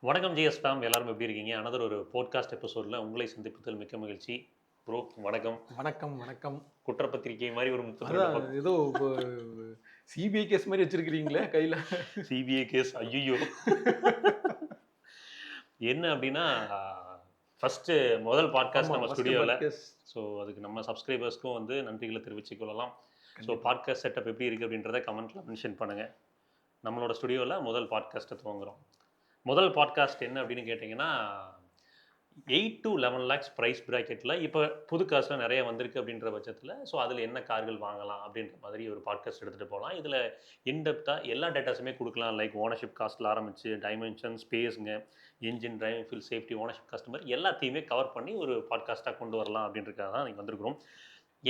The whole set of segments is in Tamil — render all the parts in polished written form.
வணக்கம் ஜிஎஸ் ஃபேம், எல்லாரும் எப்படி இருக்கீங்க? அனதர் ஒரு போட்காஸ்ட் எபிசோடில் உங்களை சந்திப்பதில் மிக்க மகிழ்ச்சி. ப்ரோ வணக்கம். வணக்கம், வணக்கம். குற்றப்பத்திரிகை மாதிரி ஒரு 32 அதான் பக்கம் ஏதோ சிபிஐ கேஸ் மாரி வச்சிருக்கிறீங்களே கையில. CBI case. ஐயோ, என்ன அப்படின்னா ஃபஸ்ட்டு முதல் பாட்காஸ்ட் ஆமா, நம்ம ஃபர்ஸ்ட் ஸ்டுடியோவில். பாட்காஸ்ட். ஸோ அதுக்கு நம்ம சப்ஸ்கிரைபர்ஸ்க்கும் வந்து நன்றிகளை தெரிவித்துக் கொள்ளலாம். ஸோ கண்டிப்பா. பாட்காஸ்ட் செட்டப் எப்படி இருக்குது அப்படின்றத கமெண்ட்டில் மென்ஷன் பண்ணுங்கள். நம்மளோட ஸ்டுடியோவில் முதல் பாட்காஸ்ட்டை துவங்குறோம். முதல் பாட்காஸ்ட் என்ன அப்படின்னு கேட்டிங்கன்னா, 8 to 11 lakhs ப்ரைஸ் ப்ராக்கெட்டில் இப்போ புது காசில் நிறைய வந்திருக்கு அப்படின்ற பட்சத்தில், ஸோ அதில் என்ன கார்கள் வாங்கலாம் அப்படின்ற மாதிரி ஒரு பாட்காஸ்ட் எடுத்துகிட்டு போகலாம். இதில் இன்டெப்த்தாக எல்லா டேட்டாஸுமே கொடுக்கலாம். லைக் ஓனர்ஷிப் காஸ்ட்டில் ஆரம்பித்து டைமென்ஷன், ஸ்பேஸுங்க, engine, driving feel, safety, ownership cost மாதிரி எல்லாத்தையுமே கவர் பண்ணி ஒரு பாட்காஸ்ட்டாக கொண்டு வரலாம் அப்படின்றதுக்காக தான் நீங்கள் வந்திருக்கிறோம்.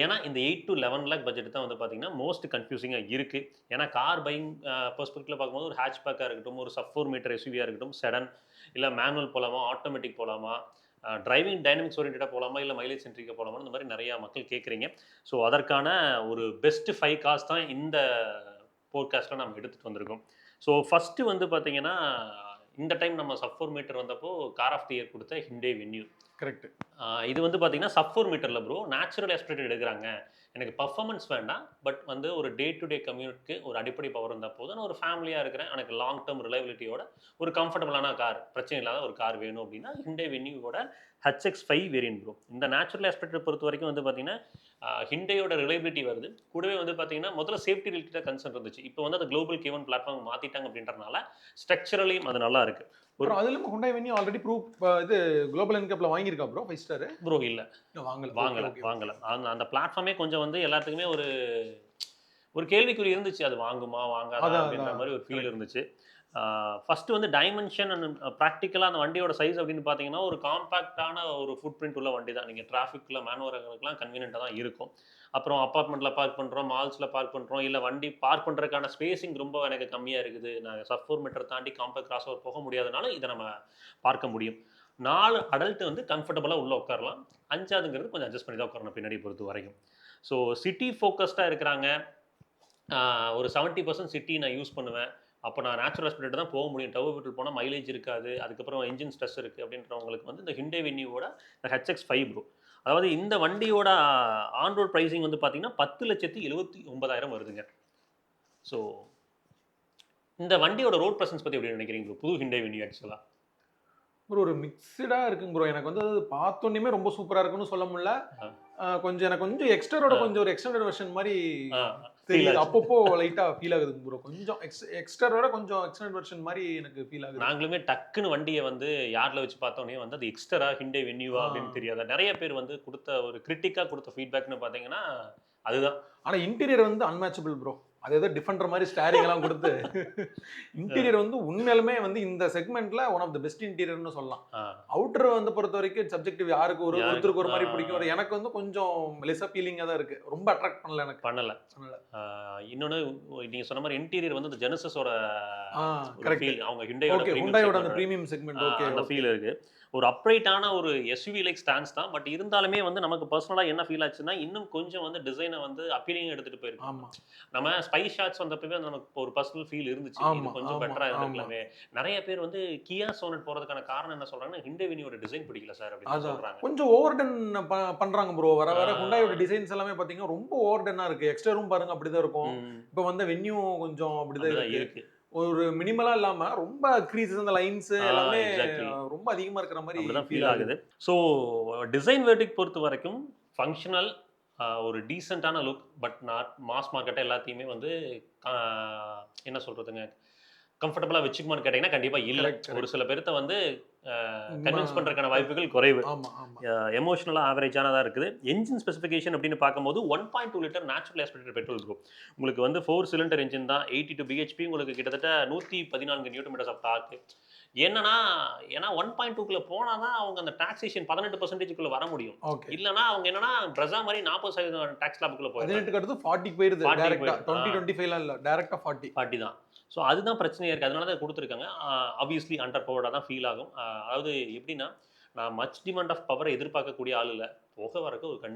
ஏன்னா இந்த 8 to 11 lakh பட்ஜெட் தான் வந்து பார்த்தீங்கன்னா மோஸ்ட் கன்ஃபியூசிங்காக இருக்குது. ஏன்னா கார் பையிங் பெர்ஸ்பெக்டிவில் பார்க்கும்போது ஒரு ஹேட்ச்பேக்காக இருக்கட்டும், ஒரு சப் 4 மீட்டர் எஸ்யூவியாக இருக்கட்டும், செடன் இல்லை மேனுவல் போகலாமா, ஆட்டோமேட்டிக் போகலாமா, டிரைவிங் டைனமிக்ஸ் ஓரியன்டாக போகலாமா, இல்லை மைலேஜ் சென்ட்ரிக்காக போகலாமா, இந்த மாதிரி நிறையா மக்கள் கேட்குறீங்க. ஸோ அதற்கான ஒரு பெஸ்ட் 5 கார்ஸ் தான் இந்த போட்காஸ்ட்டில் நம்ம எடுத்துகிட்டு வந்திருக்கோம். ஸோ ஃபஸ்ட்டு வந்து பார்த்தீங்கன்னா, இந்த டைம் நம்ம சப் 4 மீட்டர் வந்தப்போ கார் ஆஃப் தி இயர் கொடுத்த ஹிண்டே வென்யூ. கரெக்ட். இது வந்து பார்த்தீங்கன்னா சப் 4 மீட்டரில் ப்ரோ நேச்சுரல் ஆஸ்பிரேட்டட் எடுக்கிறாங்க. எனக்கு பர்ஃபார்மன்ஸ் வேண்டாம், பட் வந்து ஒரு டே டு டே கம்யூனிட்டிக்கு ஒரு அடிப்படை பவர் இருந்தால் போதும். நான் ஒரு ஃபேமிலியாக இருக்கிறேன், எனக்கு லாங் டேர்ம் ரிலையபிலிட்டியோட ஒரு கம்ஃபர்டபுளான கார், பிரச்சனை இல்லாத ஒரு கார் வேணும் அப்படின்னா ஹிண்டே வென்யூவோட HX5 வேரியன்ட் ப்ரோ. இந்த நேச்சுரல் ஆஸ்பெக்ட் பொறுத்த வரைக்கும் வந்து பார்த்தீங்கன்னா ஹிண்டேயோட ரிலையபிலிட்டி வருது. கூடவே வந்து பார்த்தீங்கன்னா முதல்ல சேஃப்டி ரிலேட்டடாக கன்சர்ன் இருந்துச்சு. இப்போ வந்து அந்த குளோபல் K1 பிளாட்ஃபார்ம் மாற்றிட்டாங்க அப்படின்றனால ஸ்ட்ரக்சரலையும் அது நல்லா இருக்குது. ப்ரோ அதுல ஹுண்டாய் வென்யூ ஆல்ரெடி இது குளோபல் என்கப்ல வாங்கியிருக்கா ப்ரோ 5 ஸ்டார்? ப்ரோ இல்லை, வாங்கல. வாங்கல. அந்த பிளாட்ஃபார்மே கொஞ்சம் வந்து எல்லாத்துக்குமே ஒரு கேள்விக்குறி இருந்துச்சு. அது வாங்குமா வாங்காதா அப்படின்ற மாதிரி ஒரு ஃபீல் இருந்துச்சு. ஃபஸ்ட்டு வந்து டைமென்ஷன் அண்ட் ப்ராக்டிக்கலாக அந்த வண்டியோட சைஸ் அப்படின்னு பார்த்தீங்கன்னா ஒரு காம்பேக்டான ஒரு ஃபுட் பிரிண்ட் உள்ள வண்டி தான். நீங்கள் டிராஃபிக்கில் மேனுவரங்களுக்குலாம் கன்வீனியண்ட்டாக தான் இருக்கும். அப்புறம் அப்பார்ட்மெண்ட்டில் பார்க் பண்ணுறோம், மால்ஸில் பார்க் பண்ணுறோம், இல்லை வண்டி பார்க் பண்ணுறதுக்கான ஸ்பேஸிங் ரொம்ப எனக்கு கம்மியாக இருக்குது, நாங்கள் சப் 4 மீட்டர் தாண்டி காம்பேக்ட் கிராஸ் ஓவர் போக முடியாதனால இதை நம்ம பார்க்க முடியும். 4 அடல்ட்டு வந்து கம்ஃபர்டபுளாக உள்ளே உட்காரலாம். 5ஆவதுங்கிறது கொஞ்சம் அட்ஜஸ்ட் பண்ணி தான் உட்காரணும் பின்னாடி பொறுத்த வரைக்கும். ஸோ சிட்டி ஃபோக்கஸ்டாக இருக்கிறாங்க. ஒரு 70% சிட்டி நான் யூஸ் பண்ணுவேன். அப்போ நான் நேச்சுரல் ஆஸ்பிரேட்டர் தான் போக முடியும். டர்போ பெட்ரோல் போனால் மைலேஜ் இருக்காது, அதுக்கப்புறம் என்ஜின் ஸ்ட்ரெஸ் இருக்குது அப்படின்றவங்களுக்கு வந்து இந்த ஹிண்டே வென்யூவோட இந்த HX5 ப்ரோ. அதாவது இந்த வண்டியோட ஆன் ரோட் ப்ரைஸிங் வந்து பார்த்தீங்கன்னா 10,79,000 வருதுங்க. ஸோ இந்த வண்டியோட ரோட் ப்ரெசன்ஸ் பற்றி எப்படி நினைக்கிறீங்க ப்ரோ? புது ஹிண்டே வென்யூ ஆக்சுவலாக ப்ரோ ஒரு மிக்ஸ்டா இருக்குங்க ப்ரோ. எனக்கு வந்து அது பார்த்தோன்னே ரொம்ப சூப்பரா இருக்குன்னு சொல்ல முடியல. கொஞ்சம் எனக்கு கொஞ்சம் எக்ஸ்டரோட கொஞ்சம் ஒரு எக்ஸ்டெண்டட் வெர்ஷன் மாதிரி தெரியுது. அப்பப்போ லைட்டா ஃபீல் ஆகுது ப்ரோ. கொஞ்சம் எக்ஸ்டரோட கொஞ்சம் எக்ஸ்டெண்டட் வெர்ஷன் மாதிரி எனக்கு ஃபீல் ஆகுது. நாங்களுமே டக்குன்னு வண்டியை வந்து யார்ல வச்சு பார்த்தோன்னே வந்து அது எக்ஸ்டரா ஹிண்டே வென்யூவா அப்படின்னு தெரியாத நிறைய பேர் வந்து கொடுத்த ஒரு கிரிட்டிக்காக கொடுத்த ஃபீட்பேக்னு பார்த்தீங்கன்னா அதுதான். ஆனா இன்டீரியர் வந்து அன்மேட்சபிள் ப்ரோ. அது ஏதோ டிஃபெண்டர் மாதிரி ஸ்டேரிங் எல்லாம் கொடுத்து இன்டீரியர் வந்து உண்மையிலுமே வந்து இந்த செக்மெண்ட்ல ஒன் ஆஃப் த பெஸ்ட் இன்டீரியர்னு சொல்லலாம். அவுட்டர் வந்து பொறுத்த வரைக்கும் சப்ஜெக்டிவ் யாருக்கு ஒருத்தருக்கு ஒரு மாதிரி பிடிக்கும். எனக்கு வந்து கொஞ்சம் மெலிசா ஃபீலிங்கா தான் இருக்கு. ரொம்ப அட்ராக்ட் பண்ணல எனக்கு. பண்ணல. இன்னொன்னு நீங்க சொன்ன மாதிரி இன்டீரியர் வந்து ஜெனசிஸோட ஃபீல், அவங்க ஹுண்டாயோட அந்த பிரீமியம் செக்மெண்ட் ஓகே அந்த ஃபீல் இருக்கு. ஒரு அப்ரைட்டான ஒரு எஸ்யூவி லைக் ஸ்டாண்ட்ஸ் தான். பட் இருந்தாலுமே வந்து நமக்கு பர்சனலாக என்ன ஃபீல் ஆச்சுன்னா இன்னும் கொஞ்சம் வந்து டிசைனை வந்து அப்பீலிங் எடுத்துட்டு போயிருக்கு. ஆமா, நம்ம ஸ்பை ஷாட்ஸ் வந்தப்பவே நமக்கு ஒரு பர்சனல் ஃபீல் இருந்துச்சு. இது கொஞ்சம் பெட்டரா இருந்திருக்கலாமே. நிறைய பேர் வந்து கியா சோனட் போறதுக்கான காரணம் என்ன சொல்றாங்கன்னா ஹிண்டே வென்யூவோட டிசைன் பிடிக்கல சார் அப்படின்னு சொல்றாங்க. கொஞ்சம் ஓவர்டன் பண்றாங்க ப்ரோ. வர வர ஹுண்டாயோட டிசைன்ஸ் எல்லாமே பாத்தீங்கன்னா ரொம்ப ஓவர்டன்னா இருக்கு. எக்ஸ்டரும் பாருங்க அப்படிதான் இருக்கும். இப்போ வந்து வென்யூ கொஞ்சம் அப்படிதான் இருக்கு. ஒரு மினிமலா இல்லாம ரொம்ப கிரீசஸ் அந்த லைன்ஸ் எல்லாமே ரொம்ப அதிகமா இருக்கிற மாதிரி ஃபீல் ஆகுது. ஸோ டிசைன் வெர்டிக் பொறுத்த வரைக்கும் ஃபங்க்ஷனல், ஒரு டீசெண்டான லுக், பட் நாட் மாஸ் மார்க்கெட்டை எல்லாத்தையுமே வந்து என்ன சொல்றதுங்க கம்ஃபர்டபுளாக வச்சுக்குமான்னு கேட்டிங்கன்னா கண்டிப்பாக இல்லை. ஒரு சில பேர்த்த வந்து கன்வின்ஸ் பண்ணுறதுக்கான வாய்ப்புகள் குறைவு. எமோஷனலாக ஆவரேஜானதாக இருக்குது. என்ஜின் ஸ்பெசிஃபிகேஷன் அப்படின்னு பார்க்கும்போது 1.2 லிட்டர் நேச்சுரல் ஆஸ்பிரேட்டட் பெட்ரோல் இருக்கும். உங்களுக்கு வந்து 4 சிலிண்டர் என்ஜின் தான். 82 bhp, உங்களுக்கு கிட்டத்தட்ட 114 நியூட்டன் மீட்டர்ஸ் ஆஃப் டார்க். ஏன்னா 1.2க்குள்ள போனால் தான் அவங்க அந்த டாக்ஸேஷன் 18%க்குள்ள வர முடியும். இல்லைனா அவங்க என்னன்னா பிரசா மாதிரி 40% டாக்ஸ் ஸ்லாபுக்குள்ள போயிடும். 18க்கு அடுத்து 40 போயிருது. டைரக்டா 2025ல இல்ல, டைரக்டா 40 தான். ஸோ அதுதான் பிரச்சனையாக இருக்குது. அதனால தான் கொடுத்துருக்காங்க. ஆப்வியஸ்லி அண்டர் பவர்டாக தான் ஃபீல் ஆகும். அதாவது எப்படின்னா நான் மச் டிமாண்ட் ஆஃப் பவரை எதிர்பார்க்கக்கூடிய ஆள் இல்லை, போக வரக்கு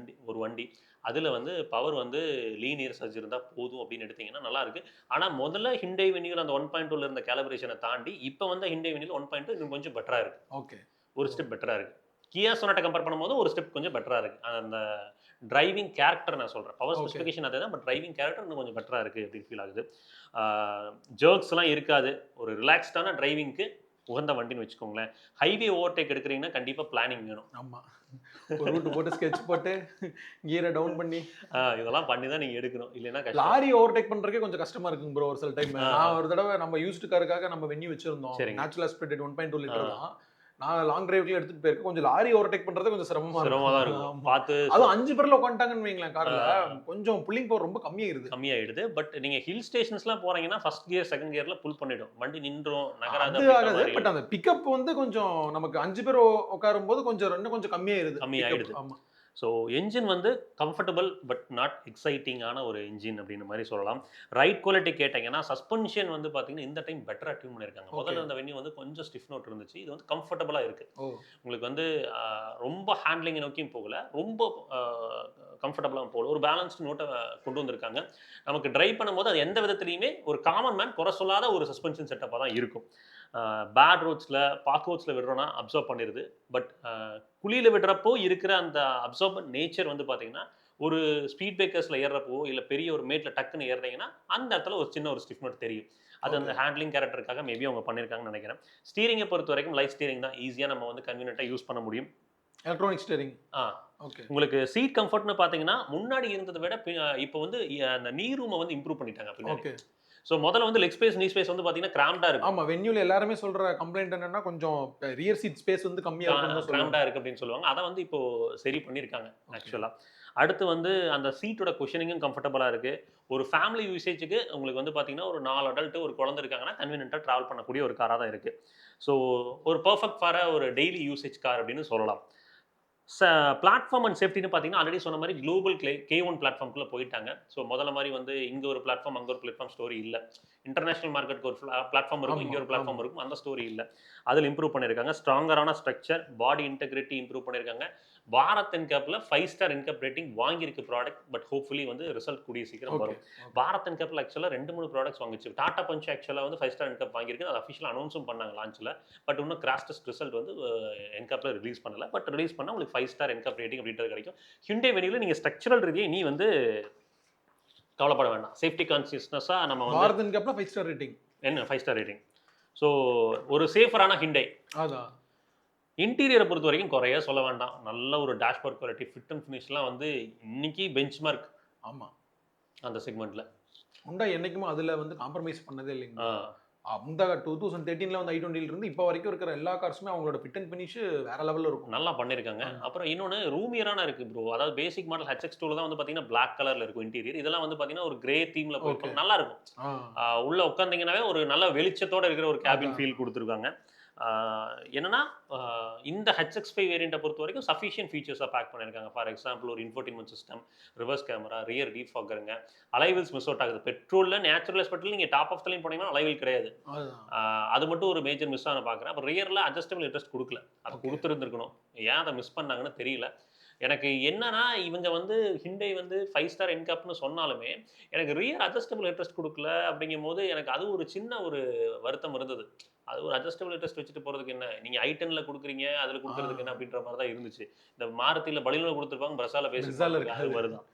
ஒரு வண்டி அதில் வந்து பவர் வந்து லீனியர் சர்ஜ் இருந்தால் போதும் அப்படின்னு எடுத்தீங்கன்னா நல்லா இருக்கு. ஆனால் முதல்ல ஹிண்டை வெனியூல அந்த 1.2ல இருந்த கேலிபிரேஷனை தாண்டி இப்போ வந்து ஹிண்டை வெனியூல 1.2 இன்னும் கொஞ்சம் பெட்டராக இருக்கு. ஓகே, ஒரு ஸ்டெப் பெட்டராக இருக்கு. கியா சொனாட்டை கம்பேர் பண்ணும்போது ஒரு ஸ்டெப் கொஞ்சம் பெட்டராக இருக்கு. அந்த டிரைவிங் கேரக்டர் நான் சொல்கிறேன், பவர் ஸ்பெசிஃபிகேஷன் அதே தான், பட் டிரைவிங் கேரக்டர் இன்னும் கொஞ்சம் பெட்டராக இருக்குது அப்படின்னு ஃபீல் ஆகுது. ஜர்க்ஸ்லாம் இருக்காது, ஒரு ரிலாக்ஸ்டான டிரைவிங்க்கு உகந்த வண்டின்னு வச்சுக்கோங்களேன். ஹைவே ஓவர்டேக் எடுக்கிறீங்கன்னா கண்டிப்பாக பிளானிங் வேணும். ஆமாம், ஒரு ரூட் போட்டு ஸ்கெட்ச் போட்டு கியரை டவுன் பண்ணி இதெல்லாம் பண்ணி தான் நீங்கள் எடுக்கணும், இல்லைன்னா லாரி ஓவர்டேக் பண்ணுறதுக்கே கொஞ்சம் கஷ்டமாக இருக்குங்க ப்ரோ. ஒரு சில டைம் நான் ஒரு தடவை நம்ம யூஸ்டு காருக்காக நம்ம வென்யூ வச்சிருந்தோம், நேச்சுரல் ஆஸ்பிரேட்டட் 1.2 லிட்டர் தான். நான் லாங் டிரைவ்ல எடுத்துட்டு போயிருக்கேன். கொஞ்சம் லாரி ஓவர்டேக் பண்றது கொஞ்சம் சிரமமா இருக்கும். பார்த்து அது 5 பேர்ல உட்காந்துட்டாங்கன்னு வைங்களேன் கார்ல, கொஞ்சம் புல்லிங் பவர் ரொம்ப கம்மியாயிடுது. பட் நீங்க ஹில் ஸ்டேஷன்ஸ்லாம் போறீங்கன்னா ஃபர்ஸ்ட் கியர் செகண்ட் கியர்ல புல் பண்ணிடும், வண்டி நின்றும் நகராது. பட் அந்த பிக்கப் வந்து கொஞ்சம் நமக்கு 5 பேர் உட்காரும் போது கொஞ்சம் கம்மியாயிடுது. ஆமா. ஸோ என்ஜின் வந்து கம்ஃபர்டபுள் பட் நாட் எக்ஸைட்டிங்கான ஒரு என்ஜின் அப்படின்ற மாதிரி சொல்லலாம். ரைட் குவாலிட்டி கேட்டிங்கன்னா சஸ்பென்ஷன் வந்து பார்த்தீங்கன்னா இந்த டைம் பெட்டராக டியூன் பண்ணியிருக்காங்க. முதல்ல இந்த வென்யூ வந்து கொஞ்சம் ஸ்டிஃப் நோட் இருந்துச்சு, இது வந்து கம்ஃபர்டபுளாக இருக்குது. உங்களுக்கு வந்து ரொம்ப ஹேண்ட்லிங்கை நோக்கியும் போகல, ரொம்ப கம்ஃபர்டபுளாக போகல, ஒரு பேலன்ஸ்டு நோட்டை கொண்டு வந்திருக்காங்க. நமக்கு ட்ரைவ் பண்ணும்போது அது எந்த விதத்துலையுமே ஒரு காமன் மேன் குறை சொல்லாத ஒரு சஸ்பென்ஷன் செட்டப்பாக தான் இருக்கும். பேட் ரோட்ஸில் பாக் ரோட்ஸில் விடுறோன்னா அப்சர்வ் பண்ணிடுது, பட் குழியில் விடுறப்போ இருக்கிற அந்த அப்சர்வ் நேச்சர் வந்து பார்த்தீங்கன்னா ஒரு ஸ்பீட் பிரேக்கர்ஸில் ஏறுறப்போ இல்லை பெரிய ஒரு மேட்டில் டக்குன்னு ஏறுறீங்கன்னா அந்த இடத்துல ஒரு சின்ன ஒரு ஸ்டிஃப் நோட் தெரியும். அது அந்த ஹேண்ட்லிங் கேரக்டருக்காக மேபி அவங்க பண்ணியிருக்காங்கன்னு நினைக்கிறேன். ஸ்டீரிங்கை பொறுத்த வரைக்கும் லைட் ஸ்டீரிங் தான், ஈஸியாக நம்ம வந்து கன்வீனியன்ட்டாக யூஸ் பண்ண முடியும். Electronic steering. ஓகே. உங்களுக்கு சீட் கம்ஃபர்ட்னு பார்த்தீங்கன்னா முன்னாடி இருந்ததை விட இப்போ வந்து அந்த நீ ரூமை வந்து இம்ப்ரூவ் பண்ணிட்டாங்க பின்னாடி. ஸோ முதல்ல வந்து லெக் ஸ்பேஸ் நீ ஸ்பேஸ் வந்து பார்த்தீங்கன்னா கிராம்டாக இருக்கு. ஆமாம், வென்யூல எல்லாருமே சொல்கிற கம்ப்ளைண்ட் என்னன்னா கொஞ்சம் ரியர் சீட் ஸ்பேஸ் வந்து கம்மியாக கிராம்டாக இருக்குது அப்படின்னு சொல்லுவாங்க. அதை வந்து இப்போ சரி பண்ணியிருக்காங்க ஆக்சுவலாக. அடுத்து வந்து அந்த சீட்டோட குஷனிங்கும் கம்ஃபர்டபுளாக இருக்குது. ஒரு ஃபேமிலி யூசேஜுக்கு உங்களுக்கு வந்து பார்த்தீங்கன்னா ஒரு 4 அடல்ட்டு ஒரு குழந்தை இருக்காங்கன்னா கன்வீனியன்ட்டாக ட்ராவல் பண்ணக்கூடிய ஒரு காராக தான் இருக்குது. ஸோ ஒரு பர்ஃபெக்ட் ஃபார் ஒரு டெய்லி யூசேஜ் கார் அப்படின்னு சொல்லலாம். பிளாட்ஃபார்ம் அண்ட் சேஃப்டின்னு பார்த்தீங்கன்னா ஆல்ரெடி சொன்ன மாதிரி குளோபல் K1 பிளாட்ஃபார்ம்குள்ளே போயிட்டாங்க. ஸோ முதல்ல மாதிரி வந்து இங்கே ஒரு பிளாட்ஃபார்ம் அங்கே ஒரு பிளாட்ஃபார்ம் ஸ்டோரி இல்லை. இன்டர்நேஷனல் மார்க்கெட்டுக்கு ஒரு பிளாட்ஃபார்ம் இருக்கும், இங்கே ஒரு பிளாட்ஃபார்ம் இருக்கும், அந்த ஸ்டோரி இல்லை. அதில் இம்ப்ரூவ் பண்ணியிருக்காங்க. ஸ்ட்ராங்கரான ஸ்ட்ரக்சர், பாடி இன்டெகிரிட்டி இம்ப்ரூவ் பண்ணியிருக்காங்க. பாரத் என்கேப்பில் 5 ஸ்டார் என்கேப் ரேட்டிங் வாங்கியிருக்கு ப்ராடக்ட், பட் ஹோப்ஃபுல்லி வந்து ரிசல்ட் கூடிய சீக்கிரம் வரும். பாரத் என்கேப்பில் ஆக்சுவலாக 2-3 ப்ராடக்ட்ஸ் வாங்கிச்சு. டாடா பஞ்ச் ஆக்சுவலாக வந்து 5 ஸ்டார் என்கேப் வாங்கியிருக்கு, அது அஃபிஷியலாக அனௌன்ஸும் பண்ணாங்க லான்ச்சில். பட் இன்னும் கிராஷ் டெஸ்ட் ரிசல்ட் வந்து என்கேப்பில் ரிலீஸ் பண்ணல. பட் ரிலீஸ் பண்ணால் உங்களுக்கு 5 ஸ்டார் என்கேப் ரேட்டிங் அப்படின்றது கிடைக்கும். ஹிண்டே வெனியூல நீங்கள் ஸ்ட்ரக்சரல் ரீதியாக நீ வந்து கவலைப்பட வேண்டாம். சேஃப்டி கான்சியஸ்னஸாக நம்ம வந்து பாரத் என்கேப்பில் 5 ஸ்டார் ரேட்டிங் என்ன 5 ஸ்டார் ரேட்டிங். ஸோ ஒரு சேஃபரான ஹிண்டே. அதான் இன்டீரியரை பொறுத்த வரைக்கும் குறைய சொல்ல வேண்டாம். நல்ல ஒரு டேஷ்போர்ட் குவாலிட்டி, ஃபிட் அண்ட் ஃபினிஷ்லாம் வந்து இன்னைக்கு பெஞ்ச் மார்க். ஆமாம், அந்த செக்மெண்ட்டில் உண்டா என்றைக்குமே அதில் வந்து காம்ப்ரமைஸ் பண்ணதே இல்லைங்க. அந்த 2013 வந்து i20 இருந்து இப்போ வரைக்கும் இருக்கிற எல்லா கார்ஸுமே அவங்களோட ஃபிட் அண்ட் ஃபினிஷ் வேற லெவலில் இருக்கும், நல்லா பண்ணியிருக்காங்க. அப்புறம் இன்னொன்று ரூமியரான இருக்குது ப்ரோ. அதாவது பேசிக் மாடல் HX2 தான் வந்து பார்த்தீங்கன்னா பிளாக் கலரில் இருக்கும் இன்டீரியர். இதெல்லாம் வந்து பார்த்தீங்கன்னா ஒரு கிரே தீமில் போயிருக்கும், நல்லா இருக்கும். உள்ள உட்காந்திங்கன்னாவே ஒரு நல்ல வெளிச்சத்தோடு இருக்கிற ஒரு கேபின் ஃபீல் கொடுத்துருக்காங்க. என்னன்னா இந்த HX5 வேரியண்ட்டை பொறுத்த வரைக்கும் சஃபிஷியன்ட் ஃபீச்சர்ஸாக பேக் பண்ணியிருக்காங்க. ஃபார் எக்ஸாம்பிள் ஒரு infotainment system, reverse camera, rear டீஃபாகருங்க, அலைவில்ஸ் மிஸ் அவுட் ஆகுது. பெட்ரோலில் நேச்சுரல் பெட்ரோல் நீங்கள் டாப் ஆஃப் தலையும் போனீங்கன்னா அலைவில் கிடையாது, அது மட்டும் ஒரு மேஜர் மிஸ் ஆன பார்க்குறேன். அப்போ ரியரில் அட்ஜஸ்டபிள் இன்ட்ரெஸ்ட் கொடுக்கல, அது கொடுத்துருந்துருக்கணும், ஏன் அதை மிஸ் பண்ணாங்கன்னு தெரியல. எனக்கு என்னன்னா இவங்க வந்து ஹிண்டை வந்து 5 ஸ்டார் என்கேப்னு சொன்னாலுமே எனக்கு ரியர் அட்ஜஸ்டபிள் இன்ட்ரெஸ்ட் கொடுக்கல. அப்படிங்கும் போது எனக்கு அது ஒரு சின்ன ஒரு வருத்தம் இருந்தது. அது ஒரு அட்ஜஸ்டபிள் இன்ட்ரெஸ்ட் வச்சுட்டு போகிறதுக்கு என்ன, நீங்கள் i10ல கொடுக்குறீங்க அதில் கொடுக்குறதுக்கு என்ன அப்படின்ற மாதிரி தான் இருந்துச்சு. இந்த மாருதியில் பலினில் கொடுத்துருப்பாங்க, பிரசால பேசுகிறாங்க, அது மாதிரி தான்.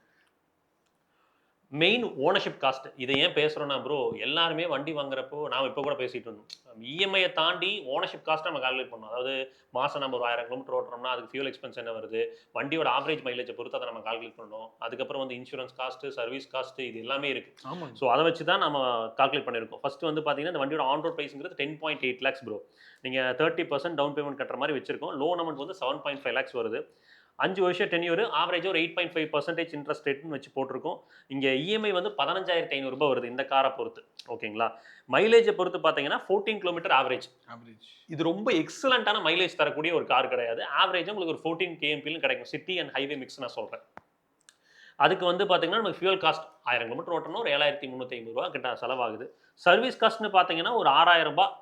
மெயின் ஓனர்ஷிப் காஸ்ட், இதை ஏன் பேசுகிறோன்னா ப்ரோ, எல்லாருமே வண்டி வாங்குறப்போ நாம் இப்போ கூட பேசிகிட்டு இருந்தோம், இஎம்ஐயை தாண்டி ஓனர்ஷிப் காஸ்ட்டை நம்ம கால்குலேட் பண்ணோம். அதாவது மாதம் நம்ம ஒரு 1000 கிலோமீட்டர் ஓட்டுறோம்னா அதுக்கு ஃபியூல் எக்ஸ்பென்ஸ் என்ன வருது, வண்டியோட ஆவரேஜ் மைலேஜை பொறுத்து அதை நம்ம கால்குலேட் பண்ணணும். அதுக்கப்புறம் வந்து இன்சூரன்ஸ் காஸ்ட்டு, சர்வீஸ் காஸ்ட்டு, இது எல்லாமே இருக்குது. ஸோ அதை வச்சு தான் நம்ம கால்குலேட் பண்ணியிருக்கோம். ஃபஸ்ட்டு வந்து பார்த்தீங்கன்னா இந்த வண்டியோட ஆன் ரோட் ப்ரைஸுங்கிறது 10.8 lakhs ப்ரோ. நீங்கள் 30% டவுன் பேமெண்ட் கட்டுற மாதிரி வச்சிருக்கோம். லோன் அமௌண்ட் வந்து 7.5 lakhs வருது. 5 வருஷம் டென்யூர், ஆவரேஜ் ஒரு 8.5% இன்ட்ரெஸ்ட் ரேட்னு வச்சு போட்டிருக்கோம். இங்கே இஎம்ஐ வந்து 15,500 வருது இந்த காரை பொறுத்து, ஓகேங்களா. மைலேஜை பொறுத்து பார்த்தீங்கன்னா 14 கிலோமீட்டர் ஆவரேஜ். இது ரொம்ப எக்ஸலண்ட்டான மைலேஜ் தரக்கூடிய ஒரு கார் கிடையாது. ஆவரேஜ் உங்களுக்கு ஒரு 14 kmpலும் கிடைக்கும், சிட்டி அண்ட் ஹைவே மிக்ஸ் நான் சொல்கிறேன். அதுக்கு வந்து பார்த்தீங்கன்னா நமக்கு ஃபியூல் காஸ்ட் 1000 கிலோமீட்டர் ஓட்டணும் ஒரு 7,350 ரூபா கிட்ட செலவாகுது. சர்வீஸ் காஸ்ட்னு பார்த்தீங்கன்னா ஒரு 6,000 ரூபாய்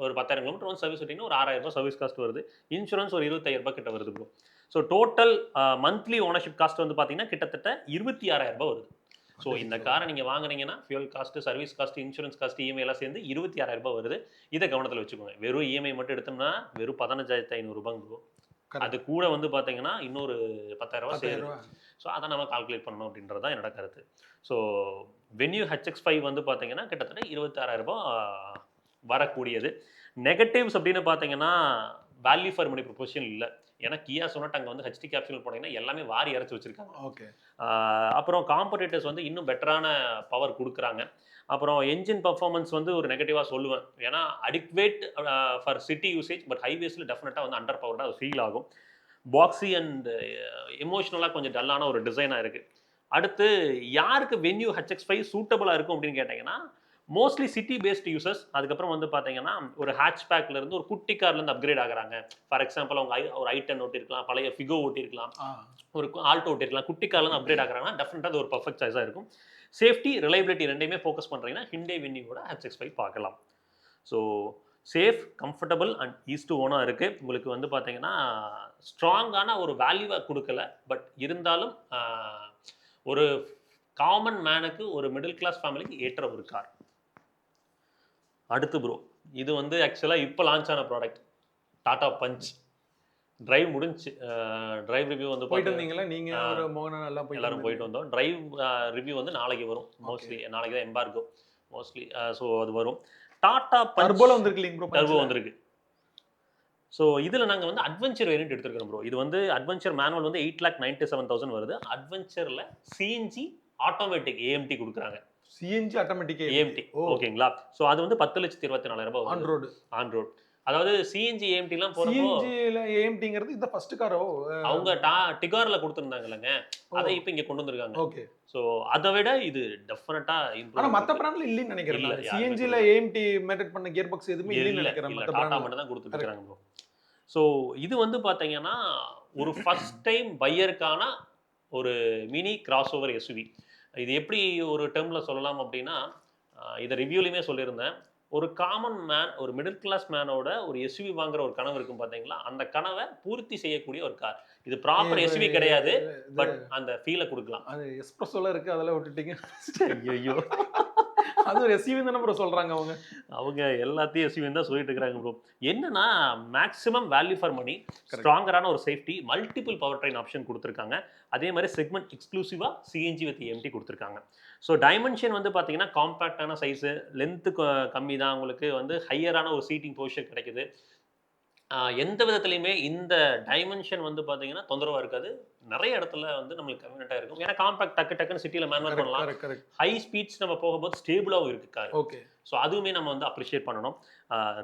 ஒரு 10,000 கிலோமீட்டர் வந்து சர்வீஸ் விட்டிங்கன்னா ஒரு 6,000 ரூபாய் சர்வீஸ் காஸ்ட் வருது. இன்சூரன்ஸ் ஒரு 25,000 ரூபாய் கிட்ட வருது bro. So total monthly ownership cost வந்து பார்த்தீங்கன்னா கிட்டத்தட்ட 26,000 ரூபாய் வருது. ஸோ இந்த காரை நீங்கள் வாங்குனீங்கன்னா fuel cost, service cost, insurance cost, EMI எல்லாம் சேர்ந்து 26,000 ரூபாய் வருது. இதை கவனத்தில் வச்சுக்கோங்க. வெறும் இஎம்ஐ மட்டும் எடுத்தோம்னா வெறும் 15,500 ரூபாய் ப்ரோ. அது கூட வந்து பார்த்தீங்கன்னா இன்னொரு 10,000 ரூபாய் சேருது. ஸோ அதை நம்ம கால்குலேட் பண்ணணும் அப்படின்றது தான் என்னோட கருத்து. ஸோ வென்யூ HX5 வந்து பார்த்தீங்கன்னா கிட்டத்தட்ட 26,000 ரூபாய் வரக்கூடியது. நெகட்டிவ்ஸ் அப்படின்னு பார்த்தீங்கன்னா வேல்யூ ஃபார் மணி ப்ரொபோஷன் இல்லை. ஏன்னா கியா சொன்னட் அங்கே வந்து ஹெச்டி கேப்சூல் போனீங்கன்னா எல்லாமே வாரி இறச்சி வச்சிருக்காங்க. ஓகே. அப்புறம் காம்படிட்டர்ஸ் வந்து இன்னும் பெட்டரான பவர் கொடுக்குறாங்க. அப்புறம் என்ஜின் பர்ஃபார்மன்ஸ் வந்து ஒரு நெகட்டிவாக சொல்லுவேன். ஏன்னா adequate for city usage, but ஹைவேஸில் டெஃபினட்டாக வந்து அண்டர் பவர்டாக அது ஃபீல் ஆகும். பாக்ஸி அண்ட் எமோஷ்னலாக கொஞ்சம் டல்லான ஒரு டிசைனாக இருக்குது. அடுத்து யாருக்கு வென்யூ HX5 சூட்டபுளாக இருக்கும் அப்படின்னு கேட்டிங்கன்னா மோஸ்ட்லி சிட்டி பேஸ்ட் யூசர்ஸ். அதுக்கப்புறம் வந்து பார்த்தீங்கன்னா ஒரு ஹேட்ச்பேக்ல இருந்து ஒரு குட்டி கார்லேருந்து அப்கிரேட் ஆகுறாங்க. ஃபார் எக்ஸாம்பிள் அவங்க ஒரு i10 ஓட்டிருக்கலாம், பழைய ஃபிகோ ஓட்டிருக்கலாம், ஒரு ஆல்டோ ஓட்டிருக்கலாம். குட்டி கார்லேருந்து அப்கிரேட் ஆகுறாங்கன்னா டெஃபினட்டாக அது ஒரு பர்ஃபெக்ட் சாய்ஸாக இருக்கும். சேஃப்டி, ரிலையபிலிட்டி ரெண்டையுமே ஃபோக்கஸ் பண்ணுறீங்கன்னா ஹிண்டே வென்யூவோட HX5 பார்க்கலாம். So safe, comfortable and easy to ஓனாக இருக்குது. உங்களுக்கு வந்து பார்த்தீங்கன்னா ஸ்ட்ராங்கான ஒரு வேல்யூவை கொடுக்கல, பட் இருந்தாலும் ஒரு காமன் மேனுக்கு, ஒரு மிடில் கிளாஸ் ஃபேமிலிக்கு ஏற்ற ஒரு கார். அடுத்து ப்ரோ, இது வந்து ஆக்சுவலாக இப்போ லான்ச் ஆன ப்ராடக்ட் டாடா பஞ்ச். டிரைவ் முடிஞ்சு, டிரைவ் ரிவ்யூ வந்து போயிட்டு வந்தீங்களா நீங்க? ஒரு மோகனா எல்லாம் எல்லாரும் போயிட்டு வந்தோம். டிரைவ் ரிவ்யூ வந்து நாளைக்கு வரும். மோஸ்ட்லி நாளைக்கு தான் எம்பார்கோ மோஸ்ட்லி. ஸோ அது வரும். டாடா பஞ்ச் டர்போல வந்திருக்கு ப்ரோ. டர்போ வந்திருக்கு. ஸோ இதில் நாங்கள் வந்து அட்வென்ச்சர் வேரியன்ட் எடுத்துருக்கோம் ப்ரோ. இது வந்து அட்வென்ச்சர் மேனுவல் வந்து 8,97,000 வருது. அட்வென்ச்சரில் சிஎன்ஜி ஆட்டோமேட்டிக் ஏஎம்டி கொடுக்குறாங்க. சிஎன்ஜி ஆட்டோமேட்டிக் ஏஎம்டி ஓகேங்களா? ஸோ அது வந்து 10,24,000 ரூபாய் ஆன் ரோடு. On road. அதாவது சிஎன்ஜி ஏஎம்டிலாம் போகிறப்போ சிஎன்ஜில ஏஎம்டிங்கிறது இந்த ஃபர்ஸ்ட் காரோ அவங்க டிகாரில் கொடுத்துருந்தாங்க இல்லைங்க, அதை இப்போ இங்கே கொண்டு வந்திருக்காங்க. ஓகே. ஸோ அதை விட இது டெஃபினட்டாக இம்ப்ரூவ். ஆனால் மற்ற பிராண்ட்ல இல்லைன்னு நினைக்கிறேன். சிஎன்ஜில ஏஎம்டி மெத்தட் பண்ண கியர் பாக்ஸ் எதுவுமே இல்லைன்னு நினைக்கிறேன். மற்ற டாடா மட்டும் தான் கொடுத்துருக்காங்க ப்ரோ. ஸோ இது வந்து பார்த்தீங்கன்னா ஒரு ஃபர்ஸ்ட் டைம் பையருக்கான ஒரு மினி கிராஸ் ஓவர் எஸ்யூவி. இது எப்படி ஒரு டேர்மில் சொல்லலாம் அப்படின்னா, இதை ரிவ்யூலையுமே சொல்லியிருந்தேன். ஒரு காமன் மேன், ஒரு மிடில் கிளாஸ் மேனோட ஒரு எஸ்யூவி வாங்குற ஒரு கனவு இருக்கும் பார்த்தீங்களா, அந்த கனவை பூர்த்தி செய்யக்கூடிய ஒரு கார். இது ப்ராப்பர் எஸ்யூவி கிடையாது, பட் அந்த ஃபீலை கொடுக்கலாம். அது எஸ்ப்ரெஸோல இருக்கு, அதெல்லாம் விட்டுட்டீங்க. ஐயோ, அது ஒரு எஸ்யூவி தானே ப்ரோ சொல்றாங்க அவங்க எல்லாத்தையும் எஸ்யூவி தான் சொல்லிட்டு இருக்காங்க ப்ரோ. என்னன்னா மேக்ஸிமம் வேல்யூ ஃபார் மணி, ஸ்ட்ராங்கரான ஒரு safety, multiple power train option கொடுத்துருக்காங்க. அதே மாதிரி செக்மெண்ட் எக்ஸ்க்ளூசிவா சிஎன்ஜி வித் எம்டி கொடுத்துருக்காங்க. ஸோ டைமென்ஷன் வந்து பார்த்தீங்கன்னா காம்பேக்டான சைஸு, லென்த்து கம்மி தான், உங்களுக்கு வந்து ஹையரான ஒரு சீட்டிங் பொசிஷன் கிடைக்குது. எந்த விதத்துலையுமே இந்த டைமென்ஷன் வந்து பார்த்தீங்கன்னா தொந்தரவாக இருக்காது. நிறைய இடத்துல வந்து நம்மளுக்கு கன்வீனியன்ட்டாக இருக்கும். ஏன்னா காம்பேக்ட் டக்குன்னு சிட்டியில் மேனுவல் பண்ணலாம். ஹை ஸ்பீட்ஸ் நம்ம போகும்போது ஸ்டேபிளாகவும் இருக்கு கார். ஓகே. ஸோ அதுவுமே நம்ம வந்து அப்ரிஷியேட் பண்ணணும்.